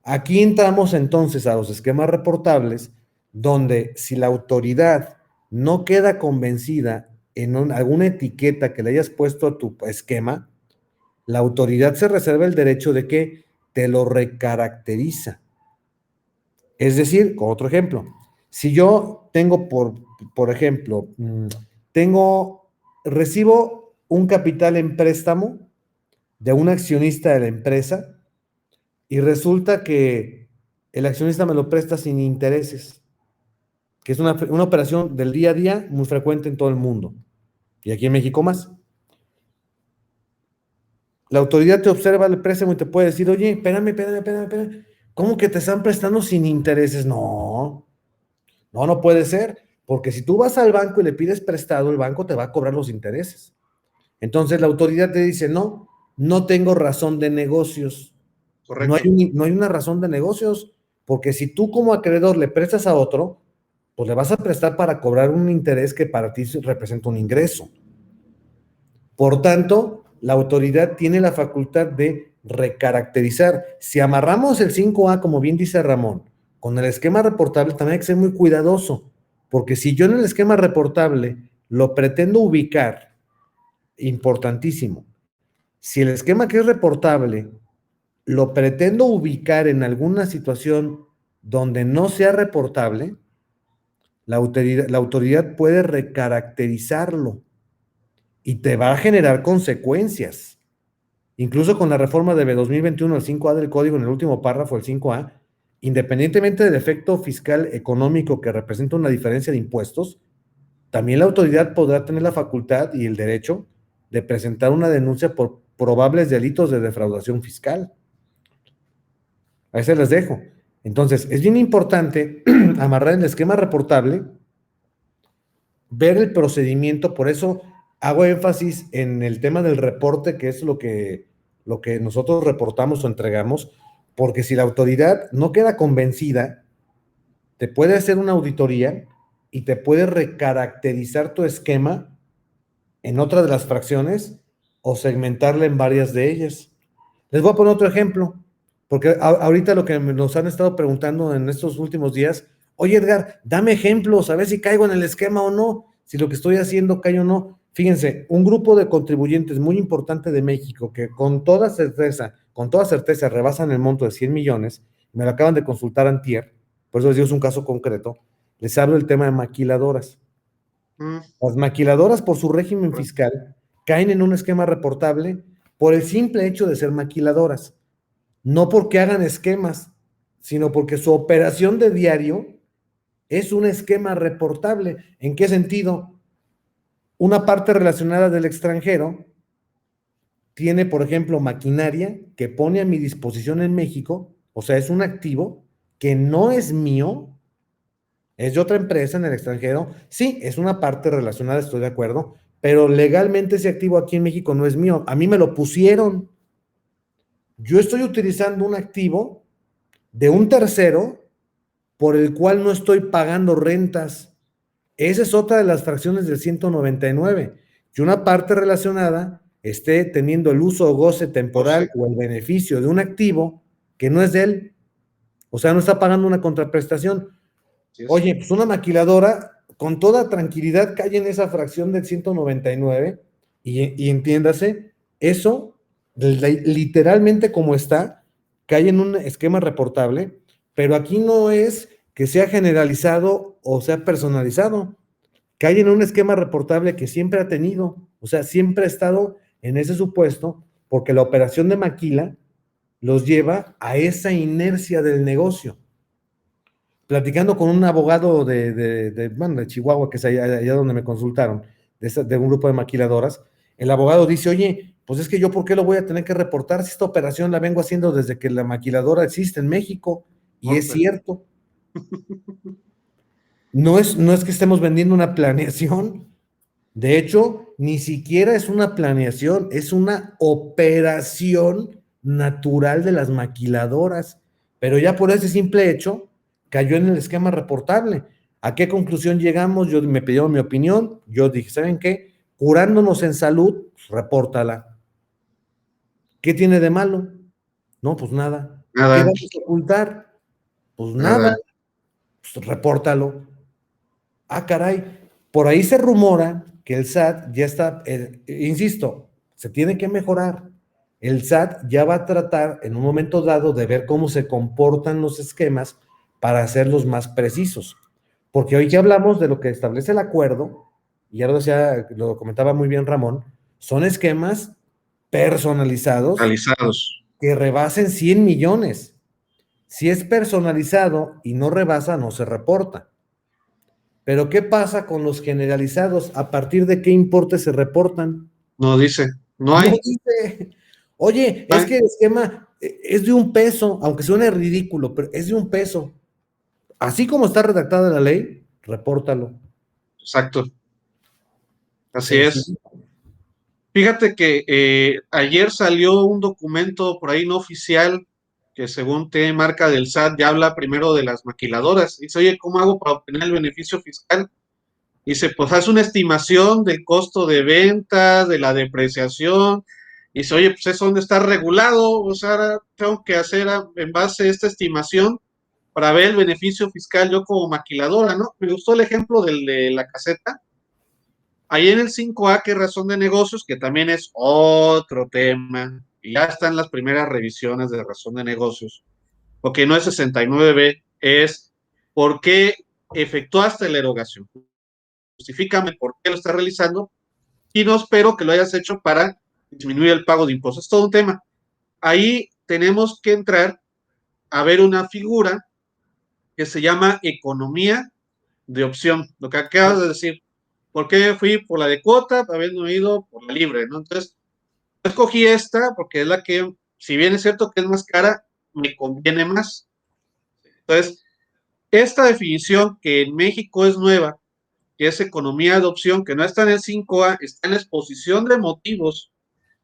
Aquí entramos entonces a los esquemas reportables, donde si la autoridad no queda convencida en alguna etiqueta que le hayas puesto a tu esquema, la autoridad se reserva el derecho de que te lo recaracteriza. Es decir, con otro ejemplo, si yo tengo, por ejemplo, recibo un capital en préstamo de un accionista de la empresa y resulta que el accionista me lo presta sin intereses, que es una operación del día a día muy frecuente en todo el mundo y aquí en México más. La autoridad te observa el préstamo y te puede decir, oye, espérame, ¿cómo que te están prestando sin intereses? No puede ser, porque si tú vas al banco y le pides prestado, el banco te va a cobrar los intereses. Entonces la autoridad te dice, no tengo razón de negocios. Correcto. No hay una razón de negocios, porque si tú como acreedor le prestas a otro, pues le vas a prestar para cobrar un interés que para ti representa un ingreso. Por tanto, la autoridad tiene la facultad de recaracterizar. Si amarramos el 5A, como bien dice Ramón, con el esquema reportable, también hay que ser muy cuidadoso, porque si yo en el esquema reportable lo pretendo ubicar, importantísimo, si el esquema que es reportable lo pretendo ubicar en alguna situación donde no sea reportable, la autoridad puede recaracterizarlo y te va a generar consecuencias. Incluso con la reforma de 2021, el 5A del código, en el último párrafo, el 5A, independientemente del efecto fiscal económico que representa una diferencia de impuestos, también la autoridad podrá tener la facultad y el derecho de presentar una denuncia por probables delitos de defraudación fiscal. Ahí se les dejo. Entonces, es bien importante amarrar el esquema reportable, ver el procedimiento, por eso hago énfasis en el tema del reporte, que es lo que nosotros reportamos o entregamos, porque si la autoridad no queda convencida, te puede hacer una auditoría y te puede recaracterizar tu esquema en otra de las fracciones o segmentarla en varias de ellas. Les voy a poner otro ejemplo, porque ahorita lo que nos han estado preguntando en estos últimos días, oye Edgar, dame ejemplos, a ver si caigo en el esquema o no, si lo que estoy haciendo cae o no. Fíjense, un grupo de contribuyentes muy importante de México que con toda certeza rebasan el monto de 100 millones, me lo acaban de consultar antier, por eso les digo es un caso concreto, les hablo del tema de maquiladoras. Mm, Las maquiladoras, por su régimen fiscal, caen en un esquema reportable por el simple hecho de ser maquiladoras. No porque hagan esquemas, sino porque su operación de diario es un esquema reportable. ¿En qué sentido? Una parte relacionada del extranjero tiene, por ejemplo, maquinaria que pone a mi disposición en México, o sea, es un activo que no es mío, es de otra empresa en el extranjero. Sí, es una parte relacionada, estoy de acuerdo, pero legalmente ese activo aquí en México no es mío. A mí me lo pusieron. Yo estoy utilizando un activo de un tercero por el cual no estoy pagando rentas. Esa es otra de las fracciones del 199, que una parte relacionada esté teniendo el uso o goce no sé. temporal o el beneficio de un activo que no es de él, o sea, no está pagando una contraprestación. Así es. Oye, pues una maquiladora con toda tranquilidad cae en esa fracción del 199 y entiéndase, eso literalmente como está, cae en un esquema reportable, pero aquí no es que sea generalizado o sea personalizado, cae en un esquema reportable que siempre ha tenido, o sea, siempre ha estado en ese supuesto, porque la operación de maquila los lleva a esa inercia del negocio. Platicando con un abogado bueno, de Chihuahua, que es allá donde me consultaron, de un grupo de maquiladoras, el abogado dice, oye, pues es que yo, ¿por qué lo voy a tener que reportar si esta operación la vengo haciendo desde que la maquiladora existe en México? Y es Órale. cierto, no es que estemos vendiendo una planeación, de hecho, ni siquiera es una planeación, es una operación natural de las maquiladoras, pero ya por ese simple hecho cayó en el esquema reportable. ¿A qué conclusión llegamos? Me pidieron mi opinión, yo dije, ¿saben qué? Curándonos en salud, pues, repórtala. ¿Qué tiene de malo? No, pues nada. ¿Qué Nada, vamos a ocultar? Pues nada, nada. pues repórtalo. Ah, caray, por ahí se rumora que el SAT ya está, insisto, se tiene que mejorar. El SAT ya va a tratar en un momento dado de ver cómo se comportan los esquemas para hacerlos más precisos. Porque hoy que hablamos de lo que establece el acuerdo, y ya lo comentaba muy bien Ramón, son esquemas personalizados Realizados. que rebasen 100 millones. Si es personalizado y no rebasa, no se reporta. Pero ¿qué pasa con los generalizados? ¿A partir de qué importe se reportan? No dice, no No hay, dice. Oye, no es hay. que el esquema es de un peso, aunque suene ridículo, pero es de un peso. Así como está redactada la ley, repórtalo. Exacto, así es. Sencillo. Fíjate que ayer salió un documento por ahí no oficial que según te marca del SAT ya habla primero de las maquiladoras. Dice, oye, ¿cómo hago para obtener el beneficio fiscal? Dice, pues haz una estimación del costo de venta, de la depreciación, Y dice, oye, pues eso dónde está regulado, o sea, ahora tengo que hacer en base a esta estimación para ver el beneficio fiscal yo como maquiladora, ¿no? Me gustó el ejemplo del de la caseta. Ahí en el 5A, que es razón de negocios, que también es otro tema, y ya están las primeras revisiones de razón de negocios, porque no es 69B, es por qué efectuaste la erogación. Justifícame por qué lo estás realizando y no espero que lo hayas hecho para disminuir el pago de impuestos. Es todo un tema. Ahí tenemos que entrar a ver una figura que se llama economía de opción, lo que acabas de decir. ¿Por qué fui por la de cuota, habiendo ido por la libre, ¿no? Entonces, escogí esta porque es la que, si bien es cierto que es más cara, me conviene más. Entonces, esta definición que en México es nueva, que es economía de opción, que no está en el 5A, está en la exposición de motivos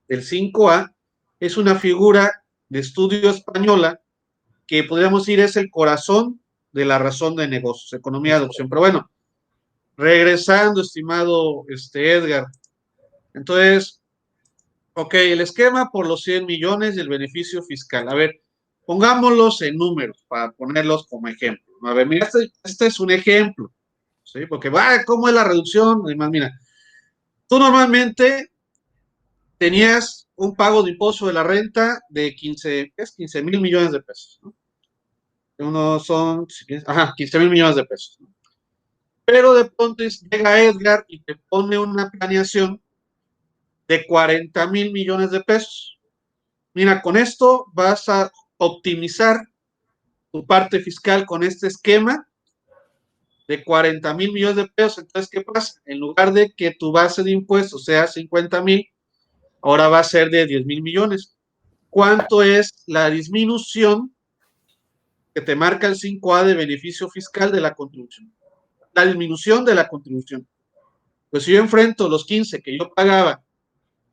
del 5A, es una figura de estudio española que podríamos decir es el corazón de la razón de negocios, economía de opción. Pero bueno, regresando, estimado Edgar, entonces, ok, el esquema por los 100 millones y el beneficio fiscal. A ver, pongámoslos en números para ponerlos como ejemplo. A ver, mira, este es un ejemplo, ¿sí? Porque, va, ¿cómo es la reducción? Además, mira, tú normalmente tenías un pago de impuesto de la renta de 15, ¿qué es? 15,000 millones de pesos, ¿no? Uno son, ajá, 15,000 millones de pesos, ¿no? Pero de pronto llega Edgar y te pone una planeación de 40,000 millones de pesos. Mira, con esto vas a optimizar tu parte fiscal con este esquema de 40,000 millones de pesos. Entonces, ¿qué pasa? En lugar de que tu base de impuestos sea 50,000, ahora va a ser de 10,000 millones. ¿Cuánto es la disminución que te marca el 5A de beneficio fiscal de la contribución? La disminución de la contribución. Pues si yo enfrento los 15 que yo pagaba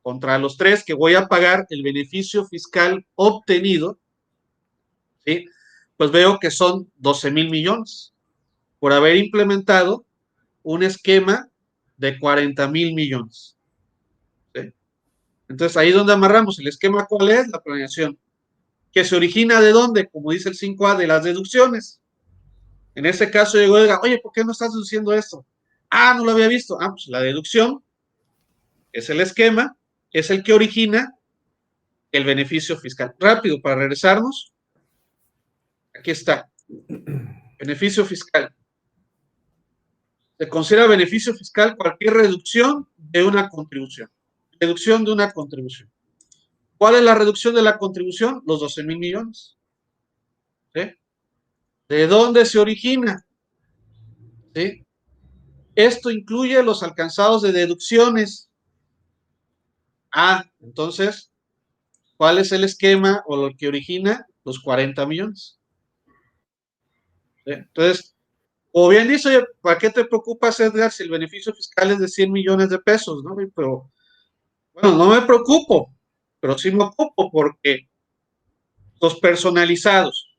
contra los 3 que voy a pagar, el beneficio fiscal obtenido, ¿sí? Pues veo que son 12,000 millones por haber implementado un esquema de 40,000 millones. ¿Sí? Entonces ahí es donde amarramos el esquema. ¿Cuál es? La planeación. ¿Que se origina de dónde? Como dice el 5A, de las deducciones. En ese caso yo digo, oye, ¿por qué no estás deduciendo esto? Ah, no lo había visto. Ah, pues la deducción es el esquema, es el que origina el beneficio fiscal. Rápido, para regresarnos, aquí está. Beneficio fiscal. Se considera beneficio fiscal cualquier reducción de una contribución. Reducción de una contribución. ¿Cuál es la reducción de la contribución? Los 12,000 millones. ¿Sí? ¿De dónde se origina? ¿Sí? Esto incluye los alcanzados de deducciones. Ah, entonces, ¿cuál es el esquema o lo que origina? Los 40 millones. ¿Sí? Entonces, o bien dice, oye, ¿para qué te preocupas, Edgar, si el beneficio fiscal es de 100 millones de pesos? ¿No? Pero, bueno, no me preocupo, pero sí me ocupo porque los personalizados,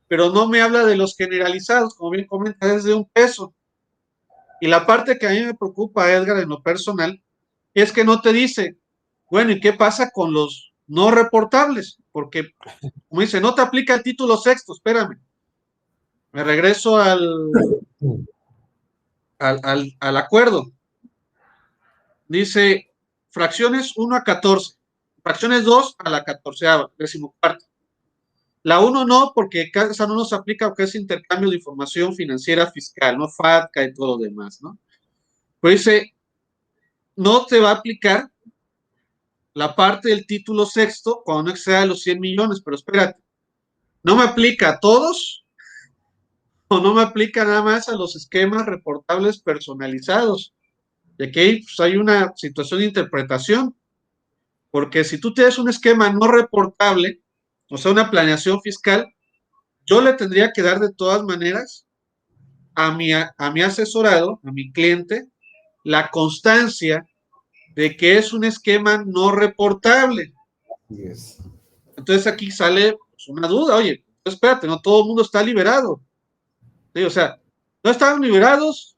pero no me habla de los generalizados, como bien comenta, es de 1 peso. Y la parte que a mí me preocupa, Edgar, en lo personal, es que no te dice, bueno, ¿y qué pasa con los no reportables? Porque, como dice, no te aplica el título sexto, espérame. Me regreso al acuerdo. Dice, fracciones 1 a 14, fracciones 2 a la 14ª, 14ª. La 1 no, porque esa no nos aplica porque es intercambio de información financiera fiscal, no FATCA y todo lo demás, ¿no? Pues dice, no te va a aplicar la parte del título sexto cuando no exceda los 100 millones, pero espérate, ¿no me aplica a todos o no me aplica nada más a los esquemas reportables personalizados? Y aquí pues, hay una situación de interpretación, porque si tú tienes un esquema no reportable, o sea, una planeación fiscal, yo le tendría que dar de todas maneras a mi asesorado, a mi cliente, la constancia de que es un esquema no reportable. Yes. Entonces aquí sale pues, una duda, oye, pues, espérate, no todo el mundo está liberado. ¿Sí? O sea, no están liberados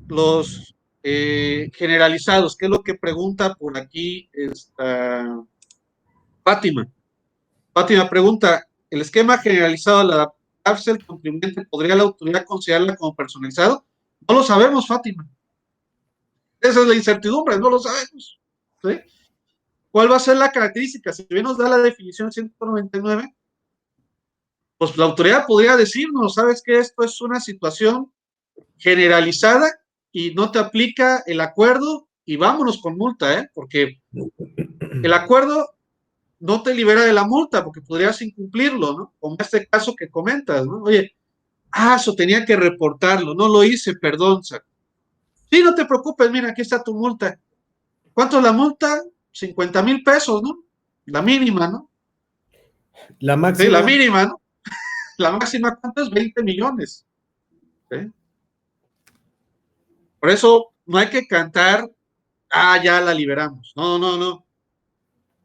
los generalizados, que es lo que pregunta por aquí Fátima. Fátima pregunta, ¿el esquema generalizado al adaptarse al contribuyente podría la autoridad considerarla como personalizado? No lo sabemos, Fátima. Esa es la incertidumbre, no lo sabemos. ¿Sí? ¿Cuál va a ser la característica? Si bien nos da la definición 199, pues la autoridad podría decirnos, ¿sabes qué? Esto es una situación generalizada y no te aplica el acuerdo y vámonos con multa, ¿eh? Porque el acuerdo no te libera de la multa porque podrías incumplirlo, ¿no? Como este caso que comentas, ¿no? Oye, eso tenía que reportarlo, no lo hice, perdón. Sí, no te preocupes, mira, aquí está tu multa. ¿Cuánto es la multa? 50,000 pesos, ¿no? La mínima, ¿no? La Sí, la máxima, mínima, ¿no? La máxima, ¿cuánto es? 20 millones. ¿Sí? Por eso no hay que cantar, ya la liberamos. No, no, no.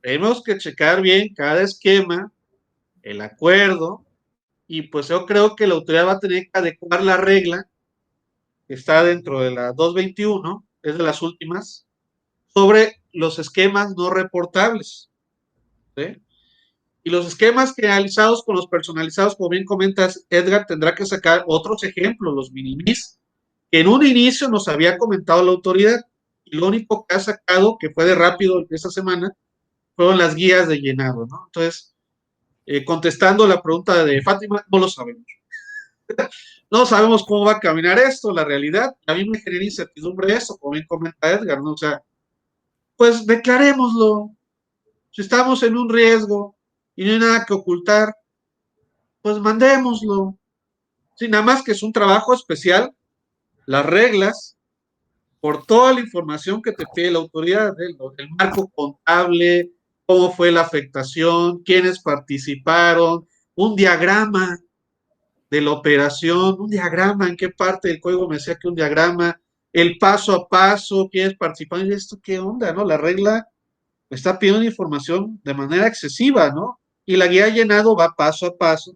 Tenemos que checar bien cada esquema, el acuerdo, y pues yo creo que la autoridad va a tener que adecuar la regla que está dentro de la 221, es de las últimas, sobre los esquemas no reportables. ¿Sí? Y los esquemas generalizados con los personalizados, como bien comentas, Edgar, tendrá que sacar otros ejemplos, los minimis, que en un inicio nos había comentado la autoridad. Y lo único que ha sacado, que fue de rápido esta semana, fueron las guías de llenado, ¿no? Entonces, contestando la pregunta de Fátima, no lo sabemos. No sabemos cómo va a caminar esto, la realidad. A mí me genera incertidumbre eso, como bien comenta Edgar, ¿no? O sea, pues declarémoslo. Si estamos en un riesgo y no hay nada que ocultar, pues mandémoslo. Sí, nada más que es un trabajo especial, las reglas, por toda la información que te pide la autoridad, el marco contable, cómo fue la afectación, quiénes participaron, un diagrama de la operación, un diagrama, en qué parte del código me decía que un diagrama, el paso a paso, quiénes participaron, y esto qué onda, ¿no? La regla me está pidiendo información de manera excesiva, ¿no? Y la guía llenado va paso a paso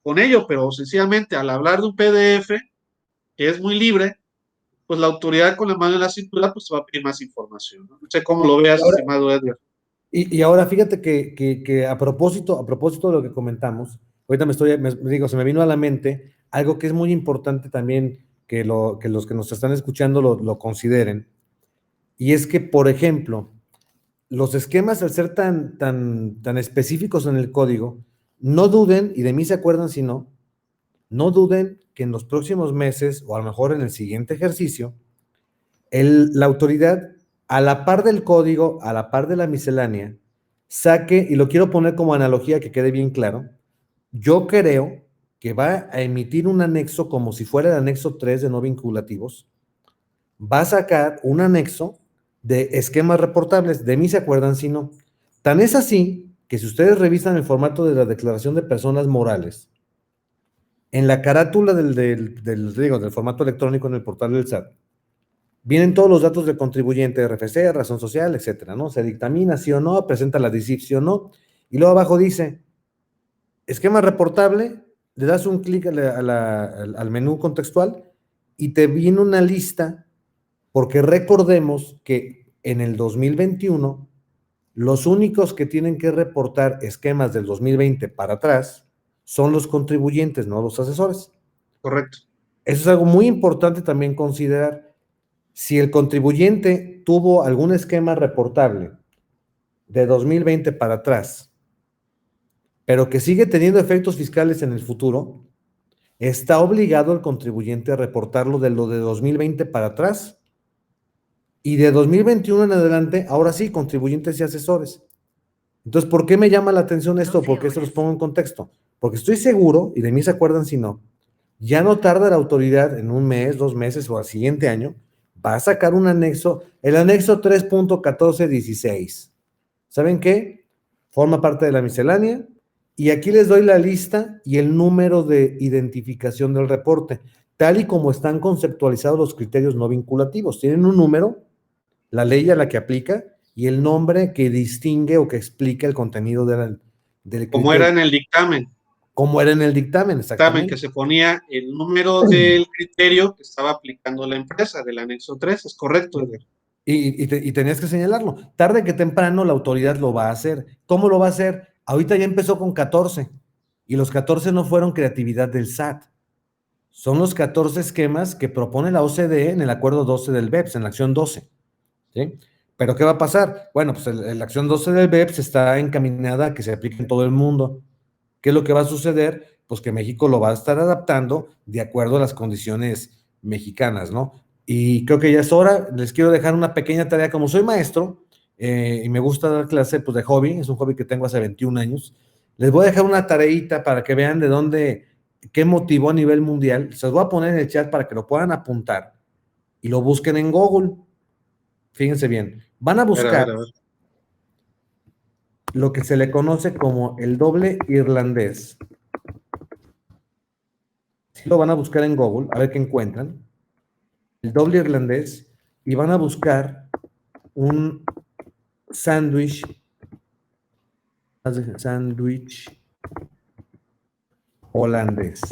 con ello, pero sencillamente al hablar de un PDF, que es muy libre, pues la autoridad con la mano en la cintura, pues va a pedir más información, ¿no? No sé cómo lo y veas, ahora, estimado Edgar. y ahora fíjate que a propósito de lo que comentamos, ahorita digo, se me vino a la mente algo que es muy importante también que los que nos están escuchando lo consideren, y es que, por ejemplo, los esquemas, al ser tan específicos en el código, no duden, y de mí se acuerdan si no, no duden que en los próximos meses, o a lo mejor en el siguiente ejercicio, la autoridad, a la par del código, a la par de la miscelánea, saque, y lo quiero poner como analogía que quede bien claro, yo creo que va a emitir un anexo como si fuera el anexo 3 de no vinculativos, va a sacar un anexo de esquemas reportables, de mí se acuerdan si no. Tan es así que si ustedes revisan el formato de la declaración de personas morales, en la carátula del formato electrónico en el portal del SAT, vienen todos los datos del contribuyente, RFC, razón social, etcétera, ¿no? Se dictamina sí o no, presenta la DICIF sí o no, y luego abajo dice, esquema reportable, le das un clic al menú contextual y te viene una lista, porque recordemos que en el 2021, los únicos que tienen que reportar esquemas del 2020 para atrás son los contribuyentes, no los asesores. Correcto. Eso es algo muy importante también considerar. Si el contribuyente tuvo algún esquema reportable de 2020 para atrás, pero que sigue teniendo efectos fiscales en el futuro, está obligado el contribuyente a reportarlo de lo de 2020 para atrás, y de 2021 en adelante, ahora sí, contribuyentes y asesores. Entonces, ¿por qué me llama la atención esto? Porque esto los pongo en contexto. Porque estoy seguro, y de mí se acuerdan si no, ya no tarda la autoridad en un mes, 2 meses o al siguiente año, va a sacar un anexo, el anexo 3.1416. ¿Saben qué? Forma parte de la miscelánea, y aquí les doy la lista y el número de identificación del reporte, tal y como están conceptualizados los criterios no vinculativos. Tienen un número, la ley a la que aplica, y el nombre que distingue o que explica el contenido del Como era criterio. en el dictamen. como era en el dictamen, Dictamen que exactamente. se ponía el número del criterio que estaba aplicando la empresa del anexo 3, es correcto, Edgar. Y tenías que señalarlo. Tarde que temprano la autoridad lo va a hacer. ¿Cómo lo va a hacer? Ahorita ya empezó con 14 y los 14 no fueron creatividad del SAT. Son los 14 esquemas que propone la OCDE en el acuerdo 12 del BEPS, en la acción 12. ¿Sí? Pero ¿qué va a pasar? Bueno, pues la acción 12 del BEPS está encaminada a que se aplique en todo el mundo. ¿Qué es lo que va a suceder? Pues que México lo va a estar adaptando de acuerdo a las condiciones mexicanas, ¿no? Y creo que ya es hora, les quiero dejar una pequeña tarea, como soy maestro y me gusta dar clase pues de hobby, es un hobby que tengo hace 21 años, les voy a dejar una tareita para que vean de dónde, qué motivó a nivel mundial, se los voy a poner en el chat para que lo puedan apuntar y lo busquen en Google, fíjense bien, van a A ver, buscar a ver. lo que se le conoce como el doble irlandés. Si lo van a buscar en Google, a ver qué encuentran, el doble irlandés, y van a buscar un sándwich holandés.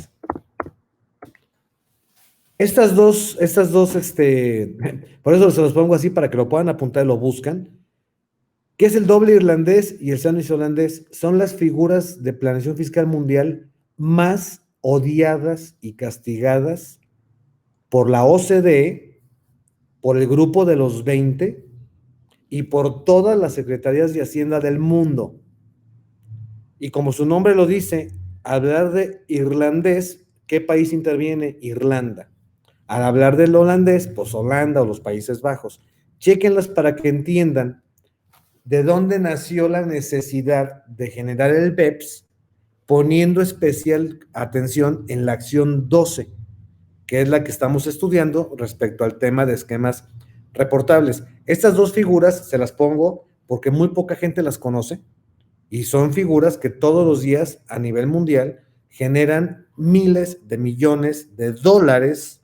Estas dos, por eso se los pongo así para que lo puedan apuntar y lo buscan. ¿Qué es el doble irlandés y el sándwich holandés? Son las figuras de planeación fiscal mundial más odiadas y castigadas por la OCDE, por el grupo de los 20 y por todas las secretarías de Hacienda del mundo. Y como su nombre lo dice, hablar de irlandés, ¿qué país interviene? Irlanda. Al hablar del holandés, pues Holanda o los Países Bajos. Chéquenlas para que entiendan de dónde nació la necesidad de generar el BEPS, poniendo especial atención en la acción 12, que es la que estamos estudiando respecto al tema de esquemas reportables. Estas dos figuras se las pongo porque muy poca gente las conoce y son figuras que todos los días a nivel mundial generan miles de millones de dólares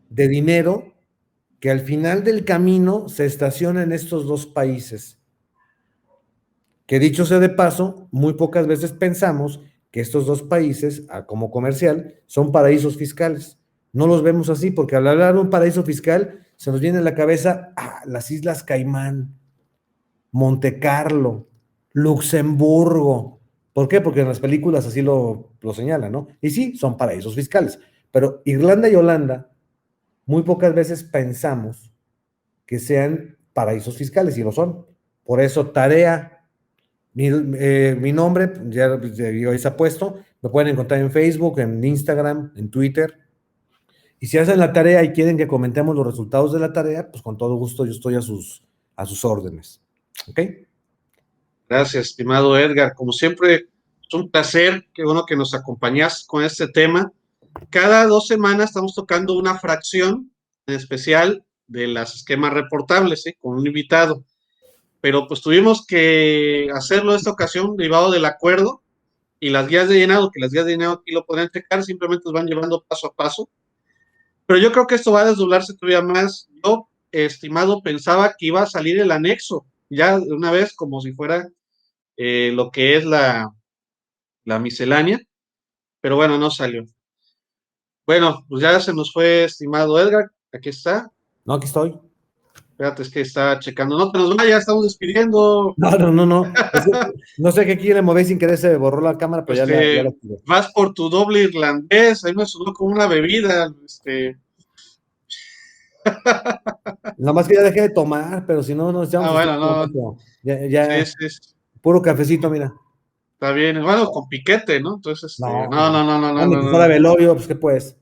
de dinero que al final del camino se estaciona en estos dos países. Que dicho sea de paso, muy pocas veces pensamos que estos dos países, como comercial, son paraísos fiscales. No los vemos así, porque al hablar de un paraíso fiscal, se nos viene a la cabeza las Islas Caimán, Monte Carlo, Luxemburgo. ¿Por qué? Porque en las películas así lo señalan, ¿no? Y sí, son paraísos fiscales. Pero Irlanda y Holanda, muy pocas veces pensamos que sean paraísos fiscales, y lo son. Por eso, tarea. Mi nombre, ya se ha puesto, me pueden encontrar en Facebook, en Instagram, en Twitter. Y si hacen la tarea y quieren que comentemos los resultados de la tarea, pues con todo gusto yo estoy a sus órdenes. ¿Ok? Gracias, estimado Edgar. Como siempre, es un placer. Qué bueno que nos acompañas con este tema. Cada 2 semanas estamos tocando una fracción en especial de las esquemas reportables, ¿sí? Con un invitado. Pero pues tuvimos que hacerlo esta ocasión derivado del acuerdo y las guías de llenado, que las guías de llenado aquí lo podrán checar, simplemente nos van llevando paso a paso. Pero yo creo que esto va a desdoblarse todavía más. Yo, estimado, pensaba que iba a salir el anexo ya de una vez, como si fuera lo que es la miscelánea, pero bueno, no salió. Bueno, pues ya se nos fue, estimado Edgar, aquí está. No, aquí estoy. Espérate, es que está checando. No te nos vayas, estamos despidiendo. No. Es que no sé qué quiere mover sin querer, se borró la cámara, pero ya la activé. Vas por tu doble irlandés, ahí me sonó como una bebida. Nada más que ya dejé de tomar, pero si no, nos echamos hasta Bueno, otro no, momento. sí, Ya, sí, puro cafecito, mira. está bien. Bueno, con piquete, ¿no? Entonces, no, No, no, no, no, no, ni no, que fuera no. velorio, pues qué pues.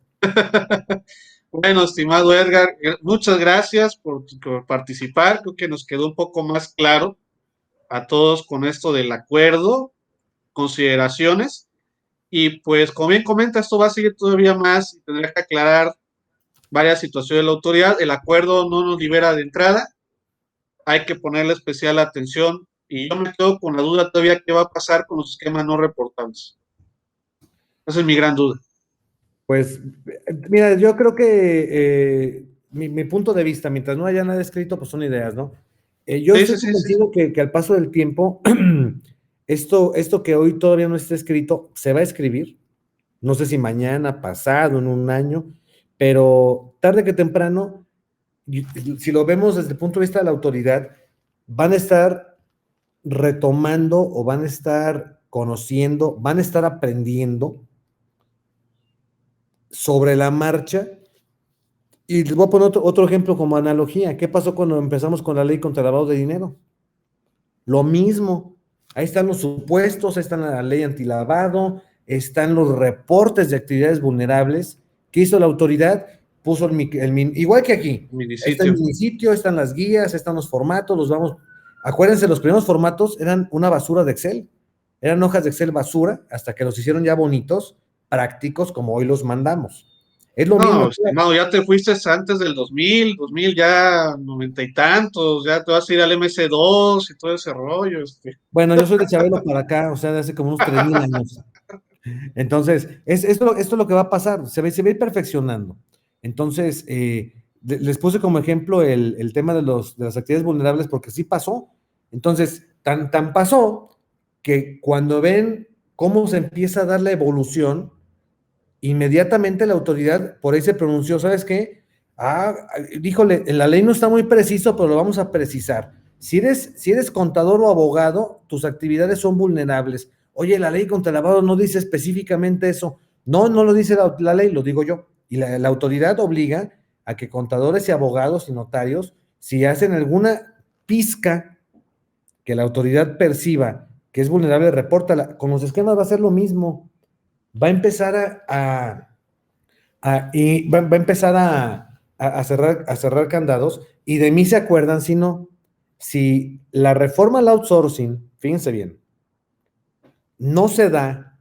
Bueno, estimado Edgar, muchas gracias por participar. Creo que nos quedó un poco más claro a todos con esto del acuerdo, consideraciones. Y pues, como bien comenta, esto va a seguir todavía más y tendrá que aclarar varias situaciones de la autoridad. El acuerdo no nos libera de entrada, hay que ponerle especial atención. Y yo me quedo con la duda todavía qué va a pasar con los esquemas no reportables. Esa es mi gran duda. Pues, mira, yo creo que mi punto de vista, mientras no haya nada escrito, pues son ideas, ¿no? Yo Sí, estoy sí, sí, sí, sí. convencido que al paso del tiempo, esto que hoy todavía no está escrito, se va a escribir, no sé si mañana, pasado, en un año, pero tarde que temprano, si lo vemos desde el punto de vista de la autoridad, van a estar retomando o van a estar conociendo, van a estar aprendiendo sobre la marcha. Y les voy a poner otro ejemplo como analogía. ¿Qué pasó cuando empezamos con la ley contra el lavado de dinero? Lo mismo. Ahí están los supuestos, ahí está la ley antilavado, están los reportes de actividades vulnerables. ¿Qué hizo la autoridad? Puso igual que aquí. Ahí está el Minisitio. minisitio, están las guías, están los formatos, los vamos. Acuérdense, los primeros formatos eran una basura de Excel. Eran hojas de Excel basura, hasta que los hicieron ya bonitos, prácticos, como hoy los mandamos. Es lo mismo. No, estimado, ya te fuiste antes del 2000 ya 90 y tantos, ya te vas a ir al MC2 y todo ese rollo. Bueno, yo soy de Chabelo para acá, o sea, de hace como unos 3000 años. Entonces, esto es lo que va a pasar, se va a ir perfeccionando. Entonces, les puse como ejemplo el tema de las actividades vulnerables porque sí pasó. Entonces, tan pasó que cuando ven cómo se empieza a dar la evolución, inmediatamente la autoridad por ahí se pronunció, ¿sabes qué? Híjole, la ley no está muy preciso, pero lo vamos a precisar. Si eres contador o abogado, tus actividades son vulnerables. Oye, la ley contra el lavado no dice específicamente eso. No, no lo dice la ley, lo digo yo. Y la autoridad obliga a que contadores y abogados y notarios, si hacen alguna pizca que la autoridad perciba que es vulnerable, repórtala. Con los esquemas va a ser lo mismo. Va a empezar va a empezar a cerrar candados, y de mí se acuerdan si la reforma al outsourcing, fíjense bien, no se da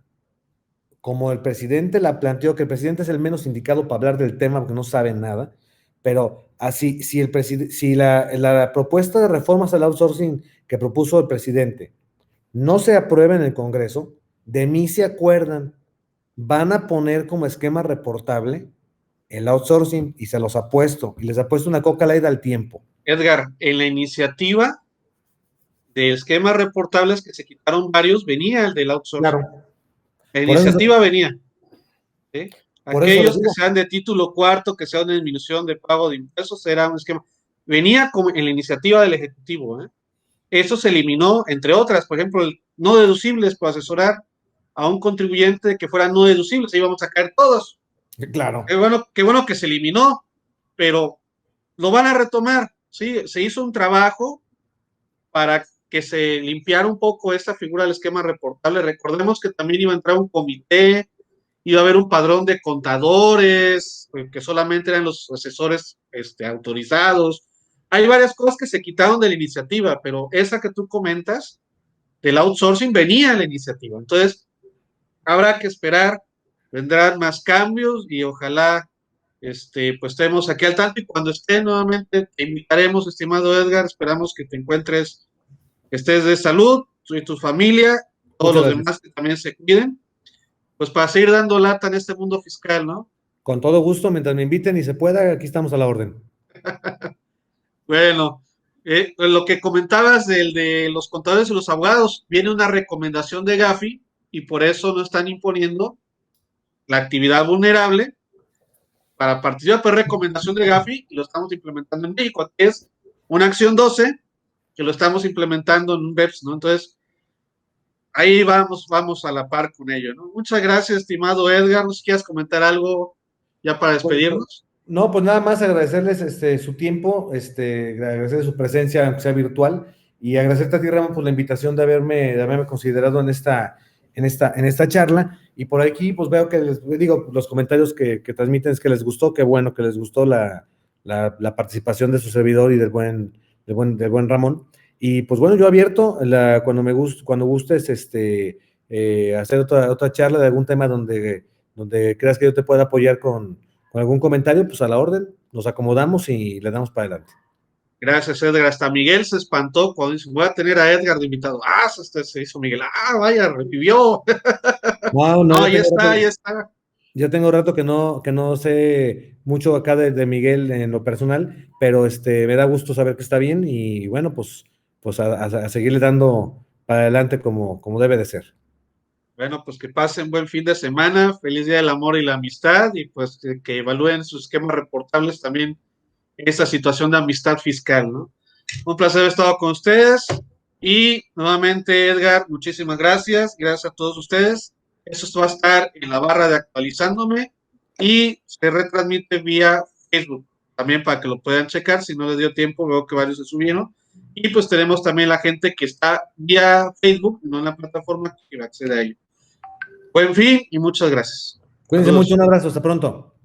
como el presidente la planteó, que el presidente es el menos indicado para hablar del tema porque no sabe nada, pero así, si la propuesta de reformas al outsourcing que propuso el presidente no se aprueba en el Congreso, de mí se acuerdan, van a poner como esquema reportable el outsourcing, y se los apuesto, y les apuesto una coca light al tiempo. Edgar, en la iniciativa de esquemas reportables que se quitaron varios, venía el del outsourcing. Claro. La Por eso, iniciativa venía. ¿Sí? por eso lo Aquellos que digo. sean de título cuarto, que sean de disminución de pago de impuestos, era un esquema. Venía como en la iniciativa del Ejecutivo. Eso se eliminó, entre otras, por ejemplo, el no deducibles por asesorar a un contribuyente que fuera no deducible, se íbamos a caer todos. Claro. Qué bueno que se eliminó, pero lo van a retomar. Sí, se hizo un trabajo para que se limpiara un poco esta figura del esquema reportable. Recordemos que también iba a entrar un comité, iba a haber un padrón de contadores, que solamente eran los asesores autorizados. Hay varias cosas que se quitaron de la iniciativa, pero esa que tú comentas del outsourcing venía en la iniciativa. Entonces, habrá que esperar, vendrán más cambios y ojalá pues estemos aquí al tanto, y cuando esté nuevamente te invitaremos, estimado Edgar, esperamos que te encuentres, que estés de salud, tú y tu familia, todos Muchas los gracias. demás que también se cuiden, pues para seguir dando lata en este mundo fiscal, ¿no? Con todo gusto, mientras me inviten y se pueda, aquí estamos a la orden. Bueno, pues lo que comentabas de los contadores y los abogados, viene una recomendación de Gafi y por eso no están imponiendo la actividad vulnerable para participar por recomendación de Gafi, y lo estamos implementando en México, que es una acción 12 que lo estamos implementando en un BEPS, ¿no? Entonces, ahí vamos a la par con ello, ¿no? Muchas gracias, estimado Edgar. ¿Nos quieres comentar algo ya para despedirnos? No, pues nada más agradecerles su tiempo, agradecer su presencia, aunque sea virtual, y agradecerte a ti, Ramón, por la invitación de haberme considerado en esta charla. Y por aquí, pues veo que los comentarios que transmiten es que les gustó, qué bueno que les gustó la participación de su servidor y del buen Ramón. Y pues bueno, yo abierto, cuando gustes, hacer otra charla de algún tema donde creas que yo te pueda apoyar con algún comentario, pues a la orden, nos acomodamos y le damos para adelante. Gracias, Edgar. Hasta Miguel se espantó cuando dice, voy a tener a Edgar de invitado. Ah, se hizo Miguel. Ah, vaya, revivió. No, no, No, ahí está, ahí está. ya tengo rato que no sé mucho acá de Miguel en lo personal, pero me da gusto saber que está bien, y bueno, pues a seguirle dando para adelante como debe de ser. Bueno, pues que pasen buen fin de semana, feliz día del amor y la amistad, y pues que evalúen sus esquemas reportables también esta situación de amistad fiscal, ¿no? Un placer haber estado con ustedes y nuevamente, Edgar, muchísimas gracias. Gracias a todos ustedes. Eso va a estar en la barra de actualizándome y se retransmite vía Facebook también para que lo puedan checar. Si no les dio tiempo, veo que varios se subieron. Y pues tenemos también la gente que está vía Facebook, no en la plataforma, que accede a ello. Buen fin y muchas gracias. Cuídense mucho, Saludos. un abrazo, hasta pronto.